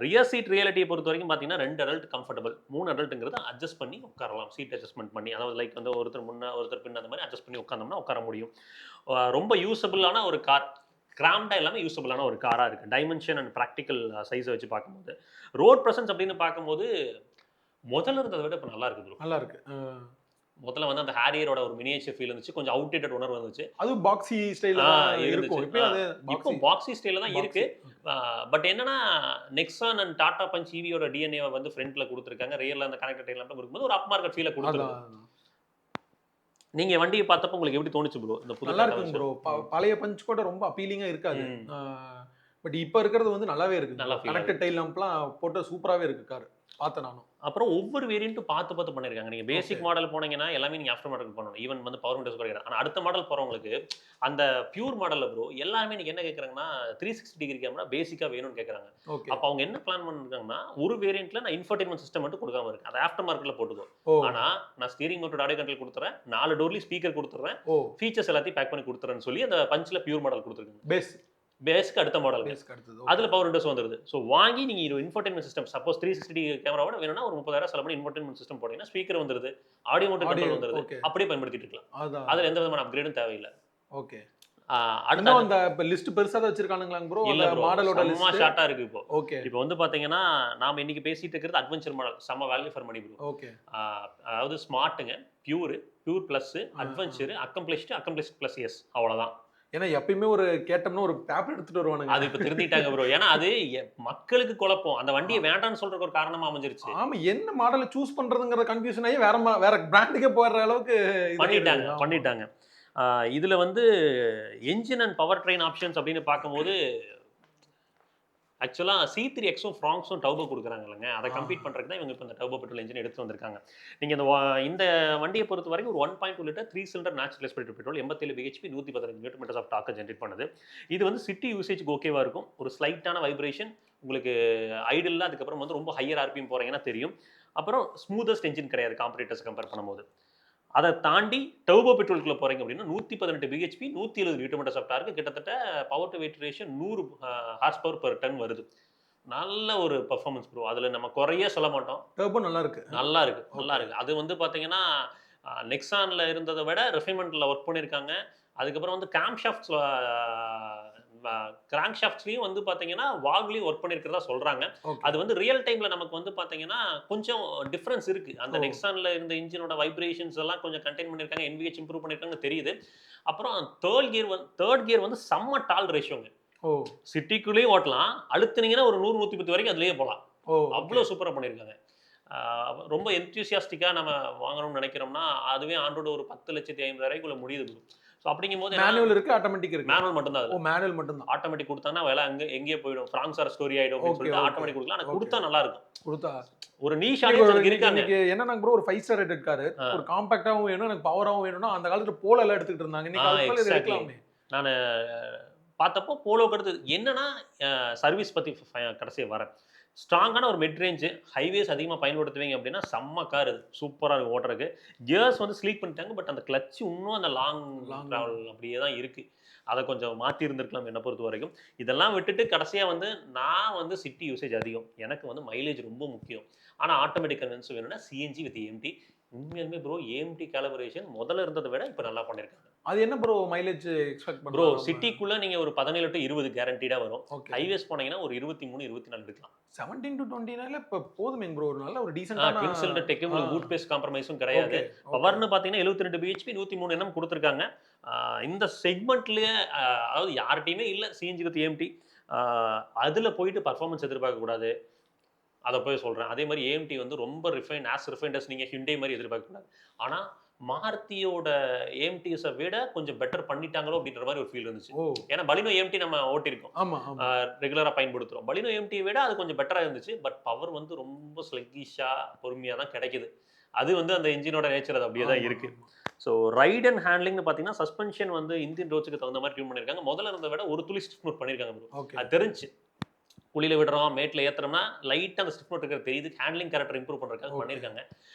ரியர் சீட் ரியாலிட்டியை பொறுத்த வரைக்கும் பார்த்தீங்கன்னா 2 அடல்ட் கம்ஃபர்டபுள், 3 அடல்ட்டுங்கிறது அட்ஜஸ்ட் பண்ணி உட்காரலாம். சீட் அட்ஜஸ்ட்மெண்ட் பண்ணி, அதாவது லைக் வந்து ஒருத்தர் முன்னே ஒருத்தர் பின்ன அந்த மாதிரி அட்ஜஸ்ட் பண்ணி உட்காந்தோம்னா உட்கார முடியும். ரொம்ப யூஸபிளான ஒரு கார், கிராம்டாக எல்லாமே யூஸபிளான ஒரு காராக இருக்குது. டைமென்ஷன் அண்ட் ப்ராக்டிக்கல் சைஸை வச்சு பார்க்கும்போது, ரோட் ப்ரெசன்ஸ் அப்படின்னு பார்க்கும்போது முதல்ல இருந்ததை விட இப்போ நல்லா இருக்குது. நல்லா இருக்கு. முதல்ல வந்து அந்த ஹேரியரோட ஒரு மினியேச்சர் ஃபீல் இருந்துச்சு, கொஞ்சம் அவுட்டேட்டட் உணர்வு இருந்துச்சு. அது பாக்ஸி ஸ்டைல்ல இருக்கும். இப்போ பாக்ஸி ஸ்டைல்ல தான் இருக்கு. பட் என்னன்னா நெக்ஸான் அண்ட் டாடா பஞ்ச் ஈவியோட டிஎன்ஏவை வந்து ஃப்ரண்ட்ல கொடுத்துருக்காங்க. ரியர்ல அந்த கனெக்டட் எல்லாம் கொடுக்கும்போது ஒரு அப் மார்க்கெட் ஃபீலை கொடுத்துருக்காங்க. நீங்க வண்டியை பார்த்தப்ப உங்களுக்கு எப்படி தோணுச்சு ப்ரோ? இந்த புது நல்லா இருக்கு ப்ரோ. பழைய பஞ்ச் கூட ரொம்ப அப்பீலிங்கா இருக்காது. பட் இப்போ இருக்கிறது வந்து நல்லாவே இருக்கு. நல்லா கனெக்டட் டைல் லாம்ப்லாம் போட்டு சூப்பராகவே இருக்கு கார். பார்த்தேன் நானும். அப்புறம் ஒவ்வொரு வேரியண்ட்டும் பார்த்து பண்ணியிருக்காங்க. நீங்கள் பேசிக் மாடல் போனீங்கன்னா எல்லாமே நீங்கள் ஆஃப்டர் மாடல் பண்ணணும். ஈவன் வந்து பவர் விண்டோஸ் குறையாது. ஆனால் அடுத்த மாடல் போகிறவங்களுக்கு அந்த பியூர் மாடலில் ப்ரோ எல்லாருமே நீங்கள் என்ன கேட்குறாங்கன்னா 360 டிகிரி கேமரா பேசிக்காக வேணும்னு கேட்குறாங்க. அப்போ அவங்க என்ன பிளான் பண்ணிருக்காங்கன்னா ஒரு வேரியண்ட்டில் நான் இன்ஃபர்டைன்மெண்ட் சிஸ்டம் மட்டும் கொடுக்காம இருக்கு, அதை ஆஃப்டர் மார்க்கெட்டில் போட்டுக்கோ. ஆனால் நான் ஸ்டீரிங் மோட்டோட ஆடியோ கண்ட்ரோல் கொடுத்துறேன், 4 டோர்லி ஸ்பீக்கர் கொடுத்துறேன், ஃபீச்சர்ஸ் எல்லாத்தையும் பேக் பண்ணி கொடுத்துறேன்னு சொல்லி அந்த பஞ்சில் பியூர் மாடல் கொடுத்துருக்காங்க. பேஸ்க்கு அடுத்த மாடல் அதுல பவர் விண்டோஸ் வந்துருது. ஸோ வாங்கி நீங்க இது இன்ஃபர்டைன்மெண்ட் சிஸ்டம் சப்போஸ் 360 கேமராவோட வேணும்னா ஒரு 30,000 செலவு பண்ணி இன்ஃபர்டைன்மெண்ட் சிஸ்டம் போட்டீங்கன்னா ஸ்பீக்கர் வந்துருது, ஆடியோ மோட்டோ கண்ட்ரோல் வந்துருது, அப்படியே பயன்படுத்திட்டு இருக்கலாம். அதுல எந்த விதமான அப்கிரேடும் தேவையில்லை. ஓகே. அடுத்து அந்த லிஸ்ட் பெருசா தான் வச்சிருக்கானுங்களா ப்ரோ? இல்ல மாடலோட லிஸ்ட் ஷார்ட்டா இருக்கு இப்போ. ஓகே. இப்போ வந்து பாத்தீங்கன்னா நாம இன்னைக்கு பேசிட்டு இருக்கிறது அட்வென்ச்சர் மாடல், சம value for money bro. Okay. அதாவது ஸ்மார்ட்டுங்க, pure plus, adventure, accomplished plus S, அவ்வளவுதான். ஏன்னா எப்பயுமே ஒரு கேட்டோம்னா ஒரு பேப்பர் எடுத்துட்டு வருவானுங்க. அது இப்ப திருந்திட்டாங்க ப்ரோ. ஏன்னா அது மக்களுக்கு குழப்பம். அந்த வண்டியை வேண்டாம்னு சொல்றதுக்கு ஒரு காரணமா அமைஞ்சிருச்சு. ஆமா, என்ன மாடலை சூஸ் பண்றதுங்கிற கன்ஃபியூஷன் ஆகி வேற பிராண்டுக்கே போயிடுற அளவுக்கு பண்ணிட்டாங்க இதாயிடுது. ஆமா. பண்ணிட்டாங்க. இதுல வந்து engine and powertrain options அப்படின்னு பார்க்கும்போது ஆக்சுவலா C3 எக்ஸும் ஃப்ராங்ஸும் டர்போ கொடுக்குறாங்க இல்லைங்க, அதை கம்பீட் பண்றதுக்கு தான் இவங்க இப்போ இந்த டர்போ பெட்ரோல் இன்ஜின் எடுத்து வந்திருக்காங்க. நீங்க இந்த வண்டியை பொறுத்த வரைக்கும் ஒரு 1.2 litre 3 cylinder natural aspirated petrol 87 BHP 115 newton metres of torque generate பண்ணுது. இது வந்து சிட்டி யூசேஜ்க்கு ஓகேவா இருக்கும். ஒரு ஸ்லைட்டான வைப்ரேஷன் உங்களுக்கு ஐடில், அதுக்கப்புறம் வந்து ரொம்ப ஹையர் ஆர்பிஎம் போறீங்கன்னா தெரியும். அப்புறம் ஸ்மூதஸ்ட் என்ஜின் கிடையாது காம்படிட்டர்ஸ் கம்பேர் பண்ணும்போது. அதை தாண்டி டர்போ பெட்ரோலுக்குள்ள போறீங்க அப்படின்னா 118 BHP 170 newton metres of torque, கிட்டத்தட்ட power to weight ratio 100 horse power per ton வருது. நல்ல ஒரு பெர்ஃபார்மன்ஸ் ப்ரோ. அதுல நம்ம குறையே சொல்ல மாட்டோம். டர்போ நல்லா இருக்கு. நல்லா இருக்கு, நல்லா இருக்கு. அது வந்து பாத்தீங்கன்னா நெக்ஸான்ல இருந்ததை விட ரிஃபைன்மெண்ட்ல ஒர்க் பண்ணியிருக்காங்க. அதுக்கப்புறம் வந்து கிராங்க் ஷாஃப்ட்ஸ்லயும் வந்து பாத்தீங்கன்னா வால்வ்லயும் ஒர்க் பண்ணியிருக்கிறதா சொல்றாங்க. அது வந்து ரியல் டைம்ல நமக்கு வந்து பாத்தீங்கன்னா கொஞ்சம் டிஃபரன்ஸ் இருக்கு. அந்த நெக்ஸான்ல இருந்த இன்ஜினோட வைப்ரேஷன்ஸ் எல்லாம் கொஞ்சம் கண்டெயின் பண்ணியிருக்காங்க, NVH இம்ப்ரூவ் பண்ணியிருக்காங்க தெரியுது. அப்புறம் தேர்ட் கியர் வந்து செம்ம டால் ரேஷியோங்க. சிட்டிக்குள்ளேயும் ஓட்டலாம், அழுத்துனீங்கன்னா ஒரு 100 110 வரைக்கும் அதுலயே போகலாம். அவ்வளோ சூப்பரா பண்ணியிருக்காங்க. ரொம்ப என்தூசியாஸ்டிக்காக நம்ம வாங்கணும்னு நினைக்கிறோம்னா அதுவே ஆண்டோட ஒரு 10,50,000 முடியுது. ஸோ அப்படிங்கும்போது மேனுவல் இருக்கு, ஆட்டோமேட்டிக் இருக்கு. மேனுவல் மட்டும் தான். மேனுவல் மட்டும் தான். ஆட்டோமேட்டிக் கொடுத்தாங்கன்னா விலை எங்கேயே போயிடும். ஃப்ராங்ஸ் ஆர் ஸ்டோரி ஆயிடும் அப்படின்னு சொல்லிட்டு ஆட்டோமேட்டிக் கொடுக்கலாம். ஆனால் கொடுத்தா நல்லா இருக்கும். கொடுத்தா ஒரு நீஷ் ஆடியன்ஸ் இருக்காங்க. என்னன்னா ப்ரோ, ஒரு 5 ஸ்டார் ரேட்டட் கார், ஒரு காம்பாக்டாவும் வேணும், எனக்கு பவராவும் வேணும்னா அந்த காலத்துல போலோ எல்லாம் எடுத்துக்கிட்டு இருந்தாங்க. இன்னைக்கு அது எடுக்கலாமே. நான் பார்த்தப்போ போலோக்கு அடுத்து என்னன்னா சர்வீஸ் பத்தி கடைசியா வரேன். ஸ்ட்ராங்கான ஒரு மிட் ரேஞ்சு ஹைவேஸ் அதிகமாக பயன்படுத்துவீங்க அப்படின்னா செம்ம கார் இது, சூப்பராக இருக்கும் ஓட்டுறதுக்கு. கியர்ஸ் வந்து ஸ்லீக் பண்ணிட்டாங்க, பட் அந்த கிளட்ச் இன்னும் அந்த லாங் ட்ராவல் அப்படியே தான் இருக்குது. அதை கொஞ்சம் மாற்றி இருந்திருக்கலாம் என்னை பொறுத்த வரைக்கும். இதெல்லாம் விட்டுட்டு கடைசியாக வந்து நான் வந்து சிட்டி யூசேஜ் அதிகம், எனக்கு வந்து மைலேஜ் ரொம்ப முக்கியம். ஆனால் ஆட்டோமேட்டிக் கன்வென்ஸ் வேணும்னா சிஎன்ஜி வித் ஏஎம்டி. உண்மையாலுமே ப்ரோ ஏஎம்டி கேலிபரேஷன் முதல்ல இருந்ததை விட இப்போ நல்லா பண்ணியிருக்காங்க. அது என்ன ப்ரோ மைலேஜ் எக்ஸ்பெக்ட் ப்ரோ சிட்டிக்குள்ள நீங்க ஒரு 17 to 20 கேரண்டீடா வரும். ஹைவேஸ் போனீங்கன்னா ஒரு 23 24 எடுக்கலாம். 17 to 29 இப்ப போதுமே ப்ரோ, ஒரு நல்ல ஒரு டீசன்ட்டான ட்வின் சிலிண்டர் டெக், உங்களுக்கு பூட் பேஸ் காம்ப்ரமைஸும் கிடையாது. பவர்னு பாத்தீங்கன்னா 72 பிஹெச்பி 103 Nm கொடுத்துருக்காங்க. இந்த செக்மெண்ட்லயே அதாவது யார்கிட்டயுமே இல்ல சிஎன்ஜி வித் ஏஎம்டி. அதுல போயிட்டு பர்ஃபார்மன்ஸ் எதிர்பார்க்க கூடாது, அதை போய் சொல்றேன். அதே மாதிரி ஏஎம்டி வந்து ரொம்ப ரிஃபைன்டஸ் நீங்க ஹிண்டே மாதிரி எதிர்பார்க்க கூடாது. ஆனா மாருதியோட ஏஎம்டிஎஸை விட கொஞ்சம் பெட்டர் பண்ணிட்டாங்களோ அப்படின்ற மாதிரி ஒரு ஃபீல் இருந்துச்சு. ஏன்னா பலினோ ஏஎம்டி நம்ம ஓட்டிருக்கோம், ரெகுலரா பயன்படுத்துறோம். பலினோ ஏஎம்டியை விட அது கொஞ்சம் பெட்டரா இருந்துச்சு. பட் பவர் வந்து ரொம்ப ஸ்லக்கிஷா பொறுமையா தான் கிடைக்குது. அது வந்து அந்த இன்ஜினோட நேச்சர் அது அப்படியே தான் இருக்கு. ஸோ ரைட் அண்ட் ஹேண்ட்லிங்னு பார்த்தீங்கன்னா சஸ்பென்ஷன் வந்து இந்தியன் ரோட்ஸுக்கு தகுந்த மாதிரி டியூன் பண்ணியிருக்காங்க. முதல்ல இருந்த விட ஒரு துளி ஸ்டிஃப் நோட் பண்ணியிருக்காங்க. அது தெரிஞ்சு குழியில் விடுறோம், மேட்டில் ஏற்றுறோம்னா லைட்டாக அந்த ஸ்டிஃப் நோட் இருக்கிறது தெரியுது. ஹேண்ட்லிங் கேரக்டர் இம்ப்ரூவ் பண்ணுறதுக்காக பண்ணியிருக்காங்க.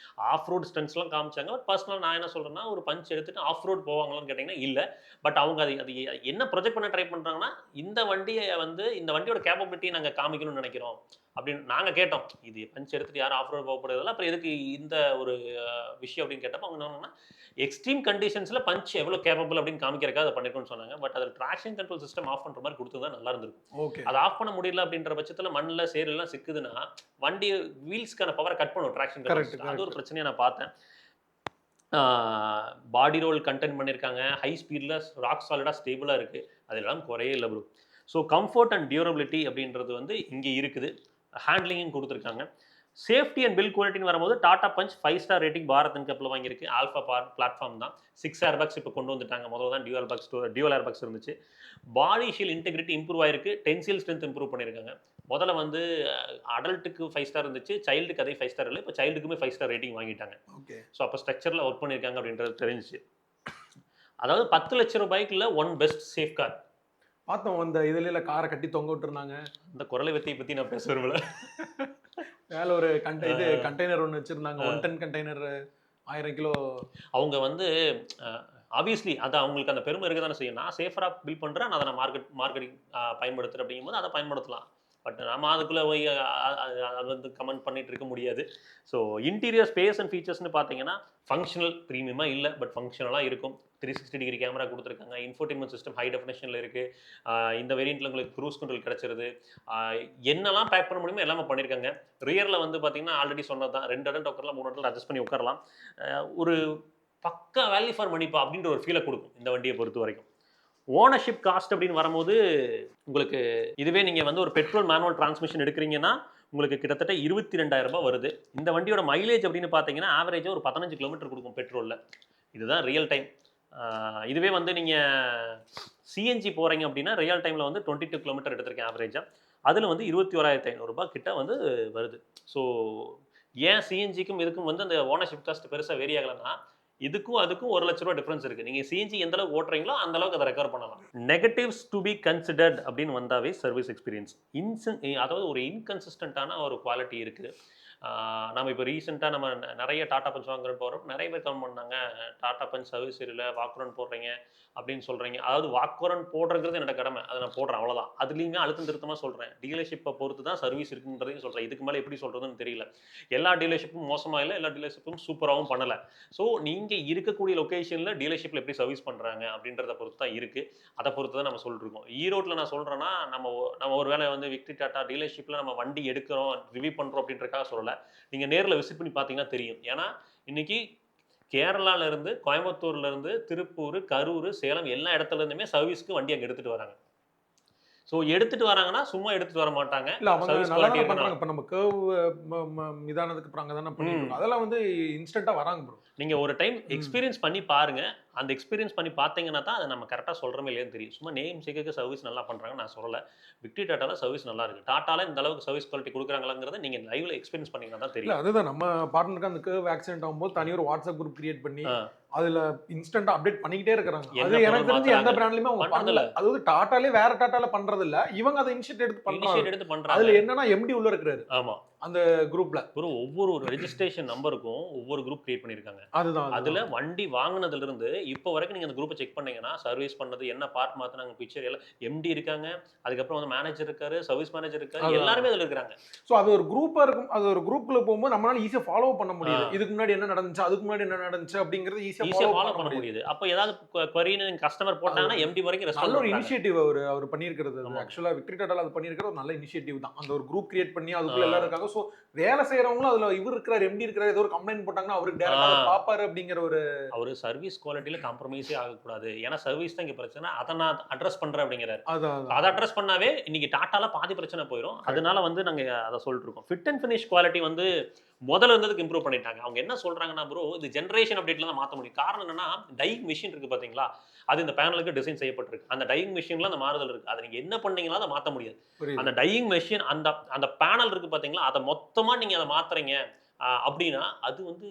ஆஃப் ரோட் ஸ்டன்ஸ்லாம் காமிச்சாங்க. பட் பர்சனலாக நான் என்ன சொல்கிறேன்னா, ஒரு பஞ்ச் எடுத்துட்டு ஆஃப் ரோட் போவாங்களான்னு கேட்டிங்கன்னா இல்லை. பட் அவங்க அது என்ன ப்ரொஜெக்ட் பண்ண ட்ரை பண்ணுறாங்கன்னா, இந்த வண்டியோட கேப்பபிலிட்டியை நாங்கள் காமிக்கணும்னு நினைக்கிறோம் அப்படின்னு நாங்கள் கேட்டோம். இது பஞ்ச் எடுத்துட்டு யாரும் ஆஃப் ரோட் போகப்படுறதில்ல, அப்புறம் எதுக்கு இந்த ஒரு விஷயம் அப்படின்னு கேட்டப்போ அவங்க என்னன்னா, எக்ஸ்ட்ரீம் கண்டிஷன்ஸில் பஞ்ச் எவ்வளோ கேப்பபிள் அப்படின்னு காமிக்கிறக்காக அதை பண்ணிருக்கோம்னு சொன்னாங்க. பட் அதில் ட்ராக்ஷன் கண்ட்ரோல் சிஸ்டம் ஆஃப் பண்ணுற மாதிரி கொடுத்துருந்தா நல்லா இருந்திருக்கும். அதை ஆஃப் பண்ண முடியல அப்படின்ற பட்சத்தில் மண்ணில் சேரெல்லாம் சிக்குதுன்னா வண்டி வீல்ஸ்க்கான பவரை கட் பண்ணும் ட்ராக்ஷன் கண்ட்ரோல். அது ஒரு பிரச்சனையை நான் பார்த்தேன். பாடி ரோல் கண்டென்ட் பண்ணியிருக்காங்க. ஹை ஸ்பீடில் ராக் சாலிடாக ஸ்டேபிளாக இருக்குது. அதெல்லாம் குறையே இல்லை bro. So comfort and durability அப்படின்றது வந்து இங்கே இருக்குது. ஹேண்ட்லிங்கும் கொடுத்துருக்காங்க. சேஃப்டி அண்ட் பில்ட் குவாலிட்டின்னு வரும்போது Tata Punch 5 star rating Bharat கப்பில் வாங்கியிருக்கு. ஆல்ஃபா பிளாட்ஃபார்ம் தான். 6 ஏர்பேக்ஸ் இப்போ கொண்டு வந்துட்டாங்க. முதல்ல தான் டியூவல் ஏர்பேக்ஸ் இருந்துச்சு. பாடி ஷீல் இன்டெகிரிட்டி இம்ப்ரூவ் ஆயிருக்கு. டென்சில் ஸ்ட்ரென்த் இம்ப்ரூவ் பண்ணியிருக்காங்க. முதல்ல வந்து அடல்ட்டுக்கு 5 ஸ்டார் இருந்துச்சு, சைல்டுக்கு அதே 5 ஸ்டார் இல்லை. இப்போ சைல்டுக்குமே 5 ஸ்டார் ரேட்டிங் வாங்கிட்டாங்க. ஸோ அப்போ ஸ்ட்ரக்சரில் ஒர்க் பண்ணியிருக்காங்க அப்படின்றது தெரிஞ்சிச்சு. அதாவது 10 லட்சம் ரூபாய்க்குள்ள ஒன் பெஸ்ட் சேஃப் கார் பார்த்தோம். அந்த இதுல காரை கட்டி தொங்க விட்டுருந்தாங்க. இந்த குரலை வெத்தியை பற்றி நான் பேச விரும்பல. மேல ஒரு கண்டெய்னர் ஒன்று வச்சிருந்தாங்க. 1 டன் கண்டெய்னர் 1000 கிலோ. அவங்க வந்து ஆப்வியஸ்லி அது அவங்களுக்கு அந்த பெருமை இருக்க தானே செய்யும். நான் சேஃபராக பில் பண்ணுறேன், அதை நான் மார்க்கெட்டிங் பயன்படுத்துகிறேன் அப்படிங்கும்போது அதை பயன்படுத்தலாம். பட் நம்ம அதுக்குள்ளே போய் அது வந்து கமெண்ட் பண்ணிட்டு இருக்க முடியாது. ஸோ இன்டீரியர் ஸ்பேஸ் அண்ட் ஃபீச்சர்ஸ்னு பார்த்தீங்கன்னா ஃபங்க்ஷனல் ப்ரீமியமாக இல்லை, பட் ஃபங்க்ஷனலாக இருக்கும். 360 டிகிரி கேமரா கொடுத்துருக்காங்க. இன்ஃபோடெயின்மெண்ட் சிஸ்டம் ஹை டெஃபினேஷனில் இருக்குது. இந்த வேரியண்ட்டில் உங்களுக்கு க்ரூஸ் கண்ட்ரோல் கிடச்சிருது. என்னெல்லாம் பேக் பண்ண முடியுமோ எல்லாமே பண்ணியிருக்காங்க. ரியரில் வந்து பார்த்தீங்கன்னா ஆல்ரெடி சொன்னது தான், 2 அடல்ட் உட்காரலாம், 3 அடல்ட் அட்ஜஸ்ட் பண்ணி உட்காரலாம். ஒரு பக்கா வேல்யூ ஃபார் மணிப்பா அப்படின்ற ஒரு ஃபீலை கொடுக்கும் இந்த வண்டியை பொறுத்த வரைக்கும். ஓனர்ஷிப் காஸ்ட் அப்படின்னு வரும்போது உங்களுக்கு இதுவே நீங்கள் வந்து ஒரு பெட்ரோல் மேனுவல் டிரான்ஸ்மிஷன் எடுக்கிறீங்கன்னா உங்களுக்கு கிட்டத்தட்ட 22,000 ரூபாய் வருது. இந்த வண்டியோட மைலேஜ் அப்படின்னு பார்த்தீங்கன்னா ஆவரேஜாக ஒரு 15 கிலோமீட்டர் கொடுக்கும் பெட்ரோலில். இதுதான் ரியல் டைம். இதுவே வந்து நீங்கள் சிஎன்ஜி போகிறீங்க அப்படின்னா ரியல் டைமில் வந்து 22 கிலோமீட்டர் எடுத்திருக்கேன் ஆவரேஜாக. அதில் வந்து 21,500 ரூபாய் கிட்ட வந்து வருது. ஸோ ஏன் சிஎன்ஜிக்கும் இதுக்கும் வந்து அந்த ஓனர்ஷிப் காஸ்ட் பெருசாக வேரி ஆகலைன்னா இதுக்கும் அதுக்கும் 1 லட்ச ரூபா டிஃபரன்ஸ் இருக்குது. நீங்கள் சிஎன்ஜி எந்த அளவுக்கு ஓட்டுறீங்களோ அந்த அளவுக்கு அதை ரெக்கவர் பண்ணலாம். நெகட்டிவ்ஸ் டு பி கன்சிடர்ட் அப்படின்னு வந்தாவே சர்வீஸ் எக்ஸ்பீரியன்ஸ் அதாவது ஒரு இன்கன்சிஸ்டண்ட்டான ஒரு குவாலிட்டி இருக்குது. நம்ம இப்போ ரீசெண்டாக நம்ம நிறைய டாடா பஞ்ச் வாங்குறோம் போகிறோம். நிறைய பேர் கமெண்ட் பண்ணாங்க, டாடா பஞ்ச் சர்வீஸ் இல்லை, வாக்குரன் போடுறீங்க அப்படின்னு சொல்கிறீங்க. அதாவது வாக்குரன் போடுறது என்னோட கடமை, அதை நான் போடுறேன் அவ்வளோதான். அதுலேயுமே அழுத்தம் திருத்தமாக சொல்கிறேன், டீலர்ஷிப்பை பொறுத்து தான் சர்வீஸ் இருக்குன்றதையும் சொல்கிறேன். இதுக்கு மேலே எப்படி சொல்கிறதுன்னு தெரியல. எல்லா டீலர்ஷிப்பும் மோசமாக இல்லை, எல்லா டீலர்ஷிப்பும் சூப்பராகவும் பண்ணலை. ஸோ நீங்கள் இருக்கக்கூடிய லொக்கேஷனில் டீலர்ஷிப்பில் எப்படி சர்வீஸ் பண்ணுறாங்க அப்படின்றத பொறுத்து தான் இருக்குது. அதை பொறுத்து தான் நம்ம சொல்லிருக்கோம். ஈரோட்டில் நான் சொல்கிறேன்னா நம்ம ஒரு வேளை வந்து விக்டரி டாடா டீலர்ஷிப்பில் நம்ம வண்டி எடுக்கிறோம், ரிவ்யூ பண்ணுறோம் அப்படின்றக்காக சொல்லலை. நீங்கள் நேரில் விசிட் பண்ணி பார்த்தீங்கன்னா தெரியும். ஏன்னா இன்னைக்கு கேரளாவிலேருந்து, கோயம்புத்தூர்லேருந்து, திருப்பூர், கரூர், சேலம் எல்லா இடத்துல இருந்துமே சர்வீஸ்க்கு வண்டி அங்கே எடுத்துகிட்டு வராங்க. ஸோ எடுத்துகிட்டு வராங்கன்னா சும்மா எடுத்துகிட்டு வர மாட்டாங்க. இல்லை, அவங்க சர்வீஸ் நல்லா குவாலிட்டி பண்ணுறாங்க. இப்போ நம்ம கேர்வ் இதானதுக்கு அப்புறம் அங்கே தானே பண்ணிட்டு அதெல்லாம் வந்து இன்ஸ்டண்ட்டாக வராங்க ப்ரோ. நீங்கள் ஒரு டைம் எக்ஸ்பீரியன்ஸ் பண்ணி பாருங்க. அந்த எக்ஸ்பீரியன்ஸ் பண்ணி பார்த்தீங்கன்னா தான் அதை நம்ம கரெக்டாக சொல்கிறோமே இல்லையான்னு தெரியும். சும்மா நேம் சேக்கு சர்வீஸ் நல்லா பண்ணுறாங்கன்னு நான் சொல்லலை. விக்டரி டாட்டாவில் சர்வீஸ் நல்லா இருக்குது. டாட்டாவில் இந்த அளவுக்கு சர்வீஸ் குவாலிட்டி கொடுக்குறாங்களாங்கிறத நீங்கள் லைவ்ல எக்ஸ்பீரியன்ஸ் பண்ணீங்கன்னா தான் தெரியும். அதுதான் நம்ம பார்ட்னருக்கு அந்த கேர்வ் ஆக்சிடென்ட் ஆகும்போது தனி ஒரு வாட்ஸ்அப் குரூப் கிரியேட் பண்ணி அதுல இன்ஸ்டன்ட்டா அப்டேட் பண்ணிக்கிட்டே இருக்காங்க. அது எனக்கு தெரிஞ்சு எந்த பிராண்ட்லயுமே அவங்க பண்ணல. அதாவது டாட்டாலே வேற டாட்டால பண்றது இல்ல, இவங்க அதை இனிஷியேட் எடுத்து பண்றாங்க. அதுல என்னன்னா எம்டி உள்ள இருக்காரு. ஆமா, அந்த குரூப்ல ஒவ்வொரு ரெஜிஸ்ட்ரேஷன் நம்பருக்கும் ஒவ்வொரு குரூப் கிரியேட் பண்ணிருக்காங்க. அதுதான் அதுல வண்டி வாங்குனதுல இருந்து இப்போ வரைக்கும் நீங்க அந்த குரூப்பை செக் பண்ணீங்கன்னா சர்வீஸ் பண்ணது, என்ன பார்ட் மாத்தினாங்க, பிக்சர் எல்லாம் எம்டி இருக்காங்க. அதுக்கப்புறம் வந்து மேனேஜர் இருக்காரு, சர்வீஸ் மேனேஜர் இருக்காரு, எல்லாருமே அதுல இருக்காங்க. சோ அது ஒரு குரூப்பா இருக்கும். அது ஒரு குரூப்ல போகும்போது நம்மளால ஈஸியா ஃபாலோ பண்ண முடியுது. இதுக்கு முன்னாடி என்ன நடந்துச்சு, அதுக்கு முன்னாடி என்ன நடந்துச்சு அப்படிங்கறது ஈஸியா ஃபாலோ பண்ண முடியுது. அப்ப ஏதாவது குவரின்னு கஸ்டமர் போட்டாங்கன்னா எம்டி வரைக்கும் ரெஸ்பான்ஸ் நல்ல ஒரு இனிஷியேட்டிவ் அவர் பண்ணியிருக்கிறது. ஆக்சுவலா விக்டரி டாட்டால அது பண்ணியிருக்கிற ஒரு நல்ல இனிஷியேட்டிவ் தான். அந்த ஒரு குரூப் கிரியேட் பண்ணி அதுக்குள்ள எல்லாரும் இருக்காங்க. சோ வேலை செய்யறவங்களும் அதுல இவர் இருக்கிறார், எம்டி இருக்கிறார், ஏதோ ஒரு கம்ப்ளைண்ட் போட்டாங்கன்னா அவருக்கு டைரக்டா பாப்பாரு அப்படிங்கிற ஒரு சர்வீஸ் குவாலிட்டியில காம்ப்ரமைஸே ஆகக்கூடாது. ஏன்னா சர்வீஸ் தான் இங்க பிரச்சனை, அதை நான் அட்ரஸ் பண்றேன் அப்படிங்கிறாரு. அதை அட்ரஸ் பண்ணாவே இன்னைக்கு டாட்டால பாதி பிரச்சனை போயிடும். அதனால வந்து நாங்க அதை சொல்லிட்டு இருக்கோம். ஃபிட் அண்ட் ஃபினிஷ் குவாலிட்டி வந்து முதல்ல இருந்ததுக்கு இம்ப்ரூவ் பண்ணிட்டாங்க. அவங்க என்ன சொல்றாங்கன்னா ப்ரோ, இது ஜென்ரேஷன் அப்டேட்ல தான் மாற்ற முடியும். காரணம் என்னன்னா டையிங் மிஷின் இருக்கு பாத்தீங்களா, அது இந்த பேனலுக்கு டிசைன் செய்யப்பட்டிருக்கு. அந்த டையிங் மிஷின்ல அந்த மாறுதல் இருக்கு. அதை நீங்க என்ன பண்ணீங்களா அதை மாற்ற முடியாது. அந்த டையிங் மிஷின் அந்த பேனல் இருக்கு பாத்தீங்களா, அதை மொத்தமா நீங்க அதை மாத்துறீங்க அப்படின்னா அது வந்து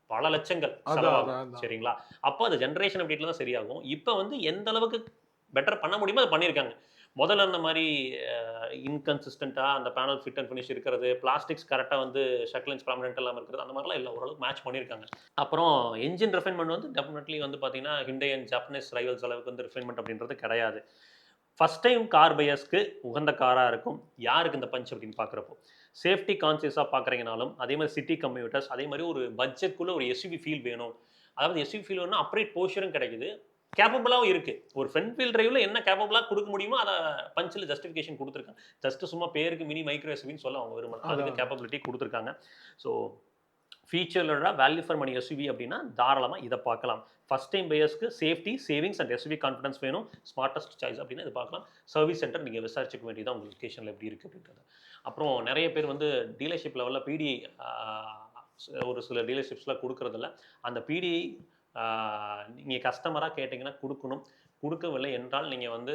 பல லட்சங்கள் செலவாகும். சரிங்களா? அப்போ அது ஜென்ரேஷன் அப்டேட்ல தான் சரியாகும். இப்போ வந்து எந்த அளவுக்கு பெட்டர் பண்ண முடியுமோ அதை பண்ணியிருக்காங்க. முதல்ல இந்த மாதிரி இன்கன்சிஸ்டண்ட்டாக அந்த பேனல் ஃபிட் அண்ட் ஃபினிஷ் இருக்கிறது, பிளாஸ்டிக்ஸ் கரெக்டாக வந்து ஷக்லன்ஸ் ப்ராமினென்ட் இல்லாமல் இருக்கிறது, அந்த மாதிரிலாம் இல்லை, ஓரளவுக்கு மேட்ச் பண்ணியிருக்காங்க. அப்புறம் என்ஜின் ரிஃபைன்மெண்ட் வந்து டெஃபினெட்லி வந்து பார்த்தீங்கன்னா ஹிண்டே அண்ட் ஜப்பனீஸ் ரைவல்ஸ் அளவுக்கு வந்து ரிஃபைன்மெண்ட் அப்படின்றது கிடையாது. ஃபஸ்ட் டைம் கார் பையர்ஸ்க்கு உகந்த காராக இருக்கும். யாருக்கு இந்த பஞ்ச் அப்படின்னு பார்க்குறப்போ சேஃப்டி கான்சியஸாக பார்க்குறீங்கனாலும், அதே மாதிரி சிட்டி கம்யூட்டர்ஸ், அதே மாதிரி ஒரு பட்ஜெட்குள்ளே ஒரு எஸ்யூவி ஃபீல் வேணும். அதாவது எஸ்யூவி ஃபீல் வேணும்னா அப்ரைட் போஸ்டரும் கிடைக்குது, கேப்பபிளாகவும் இருக்குது. ஒரு ஃப்ரண்ட் வீல் டிரைவில் என்ன கேப்பபிளாக கொடுக்க முடியுமோ அதை பஞ்சில் ஜஸ்டிஃபிகேஷன் கொடுத்துருக்காங்க. ஜஸ்ட்டு சும்மா பேருக்கு மினி மைக்ரோ எஸ்யூவின்னு சொல்ல அவங்க விரும்பல, அதுக்கு கேப்பபிலிட்டி கொடுத்துருக்காங்க. ஸோ ஃபீச்சரோட வேல்யூ ஃபார் மணி எஸ்யூவி அப்படின்னா தாராளமாக இதை பார்க்கலாம். ஃபஸ்ட் டைம் பையர்ஸ்க்கு safety, savings and SUV confidence வேணும், ஸ்மார்ட்டஸ்ட் சாய்ஸ் அப்படின்னு இது பார்க்கலாம். சர்வீஸ் சென்டர் நீங்கள் விசாரிச்சுக்க வேண்டியதான் உங்கள் லொக்கேஷனில் எப்படி இருக்குது அப்படின்றது. அப்புறம் நிறைய பேர் வந்து டீலர்ஷிப் லெவலில் பிடி ஒரு சில டீலர்ஷிப்ஸில் கொடுக்குறதில்ல. அந்த பிடி நீங்கள் கஸ்டமராக கேட்டிங்கன்னா கொடுக்கவில்லை என்றால் நீங்கள் வந்து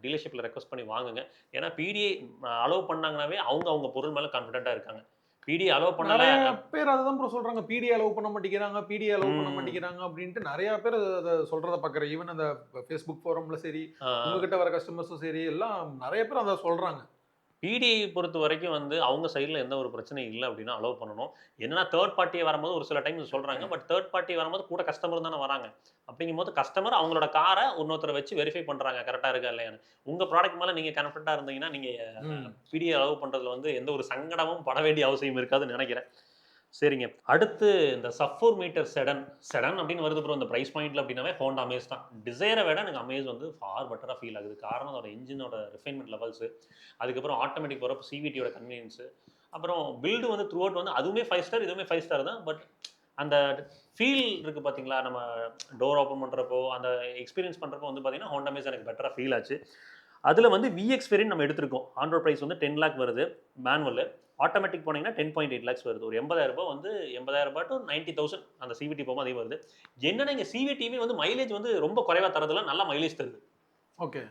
டீலர்ஷிப்பில் ரெக்வஸ்ட் பண்ணி வாங்குங்க. ஏன்னா பிடிஐ அலோவ் பண்ணாங்கன்னாவே அவங்க பொருள் மேலே கான்ஃபிடென்ட்டாக இருக்காங்க. பிடிஐ அலோவ் பண்ணல, நிறைய பேர் அதுதான் ப்ரோ சொல்றாங்க, பிடிஐ அலோவ் பண்ண மாட்டேங்கிறாங்க, பிடிஐ அலோவ் பண்ண மாட்டேங்கிறாங்க அப்படின்ட்டு நிறைய பேர் அதை சொல்றத பார்க்குறேன். ஈவன் அந்த ஃபேஸ்புக் ஃபோரம்ல சரி, உங்ககிட்ட வர கஸ்டமர்ஸும் சரி, எல்லாம் நிறைய பேர் அதை சொல்றாங்க. பிடிஐ பொறுத்த வரைக்கும் வந்து அவங்க சைடில் எந்த ஒரு பிரச்சனையும் இல்லை அப்படின்னா அலோவ் பண்ணணும். என்னன்னா தேர்ட் பார்ட்டியை வரும்போது ஒரு சில டைம் சொல்கிறாங்க, பட் தேர்ட் பார்ட்டி வரும்போது கூட கஸ்டமர் தானே வராங்க. அப்படிங்கும்போது கஸ்டமர் அவங்களோட காரை இன்னொருத்தரை வச்சு வெரிஃபை பண்ணுறாங்க கரெக்டாக இருக்கா இல்லையான்னு. உங்கள் ப்ராடக்ட் மேலே நீங்கள் கான்ஃபிடென்ட்டாக இருந்தீங்கன்னா நீங்கள் பிடிஐ அலோவ் பண்ணுறதுல வந்து எந்த ஒரு சங்கடமும் பட வேண்டிய அவசியம் இருக்காதுன்னு நினைக்கிறேன். சரிங்க, அடுத்து இந்த சப்-4 மீட்டர் செடன் அப்படின்னு வருது ப்ரோ. இந்த ப்ரைஸ் பாயிண்ட்ல அப்படின்னாவே ஹோண்டா அமேஸ் தான். டிசைரை விட எனக்கு அமேஸ் வந்து ஃபார் பெட்டராக ஃபீல் ஆகுது. காரணம் அதோட இன்ஜினோட ரிஃபைன்மெண்ட் லெவல்ஸு, அதுக்கப்புறம் ஆட்டோமேட்டிக் போகிறப்ப சிவிடியோட கன்வீனியன்ஸு, அப்புறம் பில்டு வந்து த்ரூ அவுட் வந்து அதுவுமே 5 ஸ்டார், இதுவுமே 5 ஸ்டார் தான். பட் அந்த ஃபீல் இருக்குது பார்த்தீங்களா, நம்ம டோர் ஓப்பன் பண்ணுறப்போ அந்த எக்ஸ்பீரியன்ஸ் பண்ணுறப்போ வந்து பார்த்தீங்கன்னா ஹோண்டா மேஸ் எனக்கு பெட்டராக ஃபீல் ஆச்சு. அதில் வந்து விஎக்ஸ் வேரியன்ட் நம்ம எடுத்திருக்கோம். ஆன் ரோட் ப்ரைஸ் வந்து 10 லேக் வருது மேனுவல். ஆட்டோமேட்டிக் போனீங்கன்னா 10.8 லேக்ஸ் வருது. ஒரு 80,000 வந்து 80,000 டு 90,000 அந்த சிவிடி போகும்போது அதே வருது. என்னன்னா இங்கே சிவிடியுமே வந்து மைலேஜ் வந்து ரொம்ப குறைவாக தரதில்ல, நல்ல மைலேஜ் தருது. ஓகே.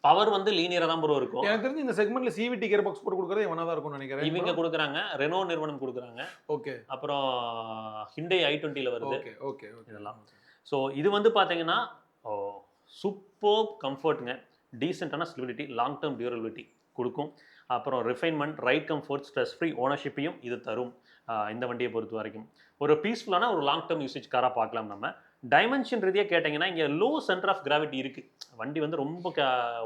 பவர் வந்து லீனியரா தான் ப்ரோ இருக்கும். எனக்கு தெரிஞ்சு இந்த செக்மெண்ட்ல சிவிடி கியர் பாக்ஸ் போட்டு கொடுக்கறது இவனா தான் இருக்கும்னு நினைக்கிறேன். இவங்க கொடுக்குறாங்க, ரெனோ நிறுவனம் கொடுக்குறாங்க. ஓகே. அப்புறம் ஹிண்டே i20ல வருது. ஓகே ஓகே இதெல்லாம். ஸோ இது வந்து பார்த்தீங்கன்னா சூப்பர் கம்ஃபர்ட்டுங்க, டீசென்டான ஸ்டெபிலிட்டி, லாங் டேர்ம் டியூரபிலிட்டி கொடுக்கும். அப்புறம் refinement, ride comfort, stress free ஓனர்ஷிப்பையும் இது தரும். இந்த வண்டியை பொறுத்த வரைக்கும் ஒரு பீஸ்ஃபுல்லான ஒரு லாங் டேர்ம் யூசேஜ் காராக பார்க்கலாம். நம்ம டைமென்ஷன் ரீதியாக கேட்டிங்கன்னா இங்கே லோ சென்டர் ஆஃப் கிராவிட்டி இருக்குது. வண்டி வந்து ரொம்ப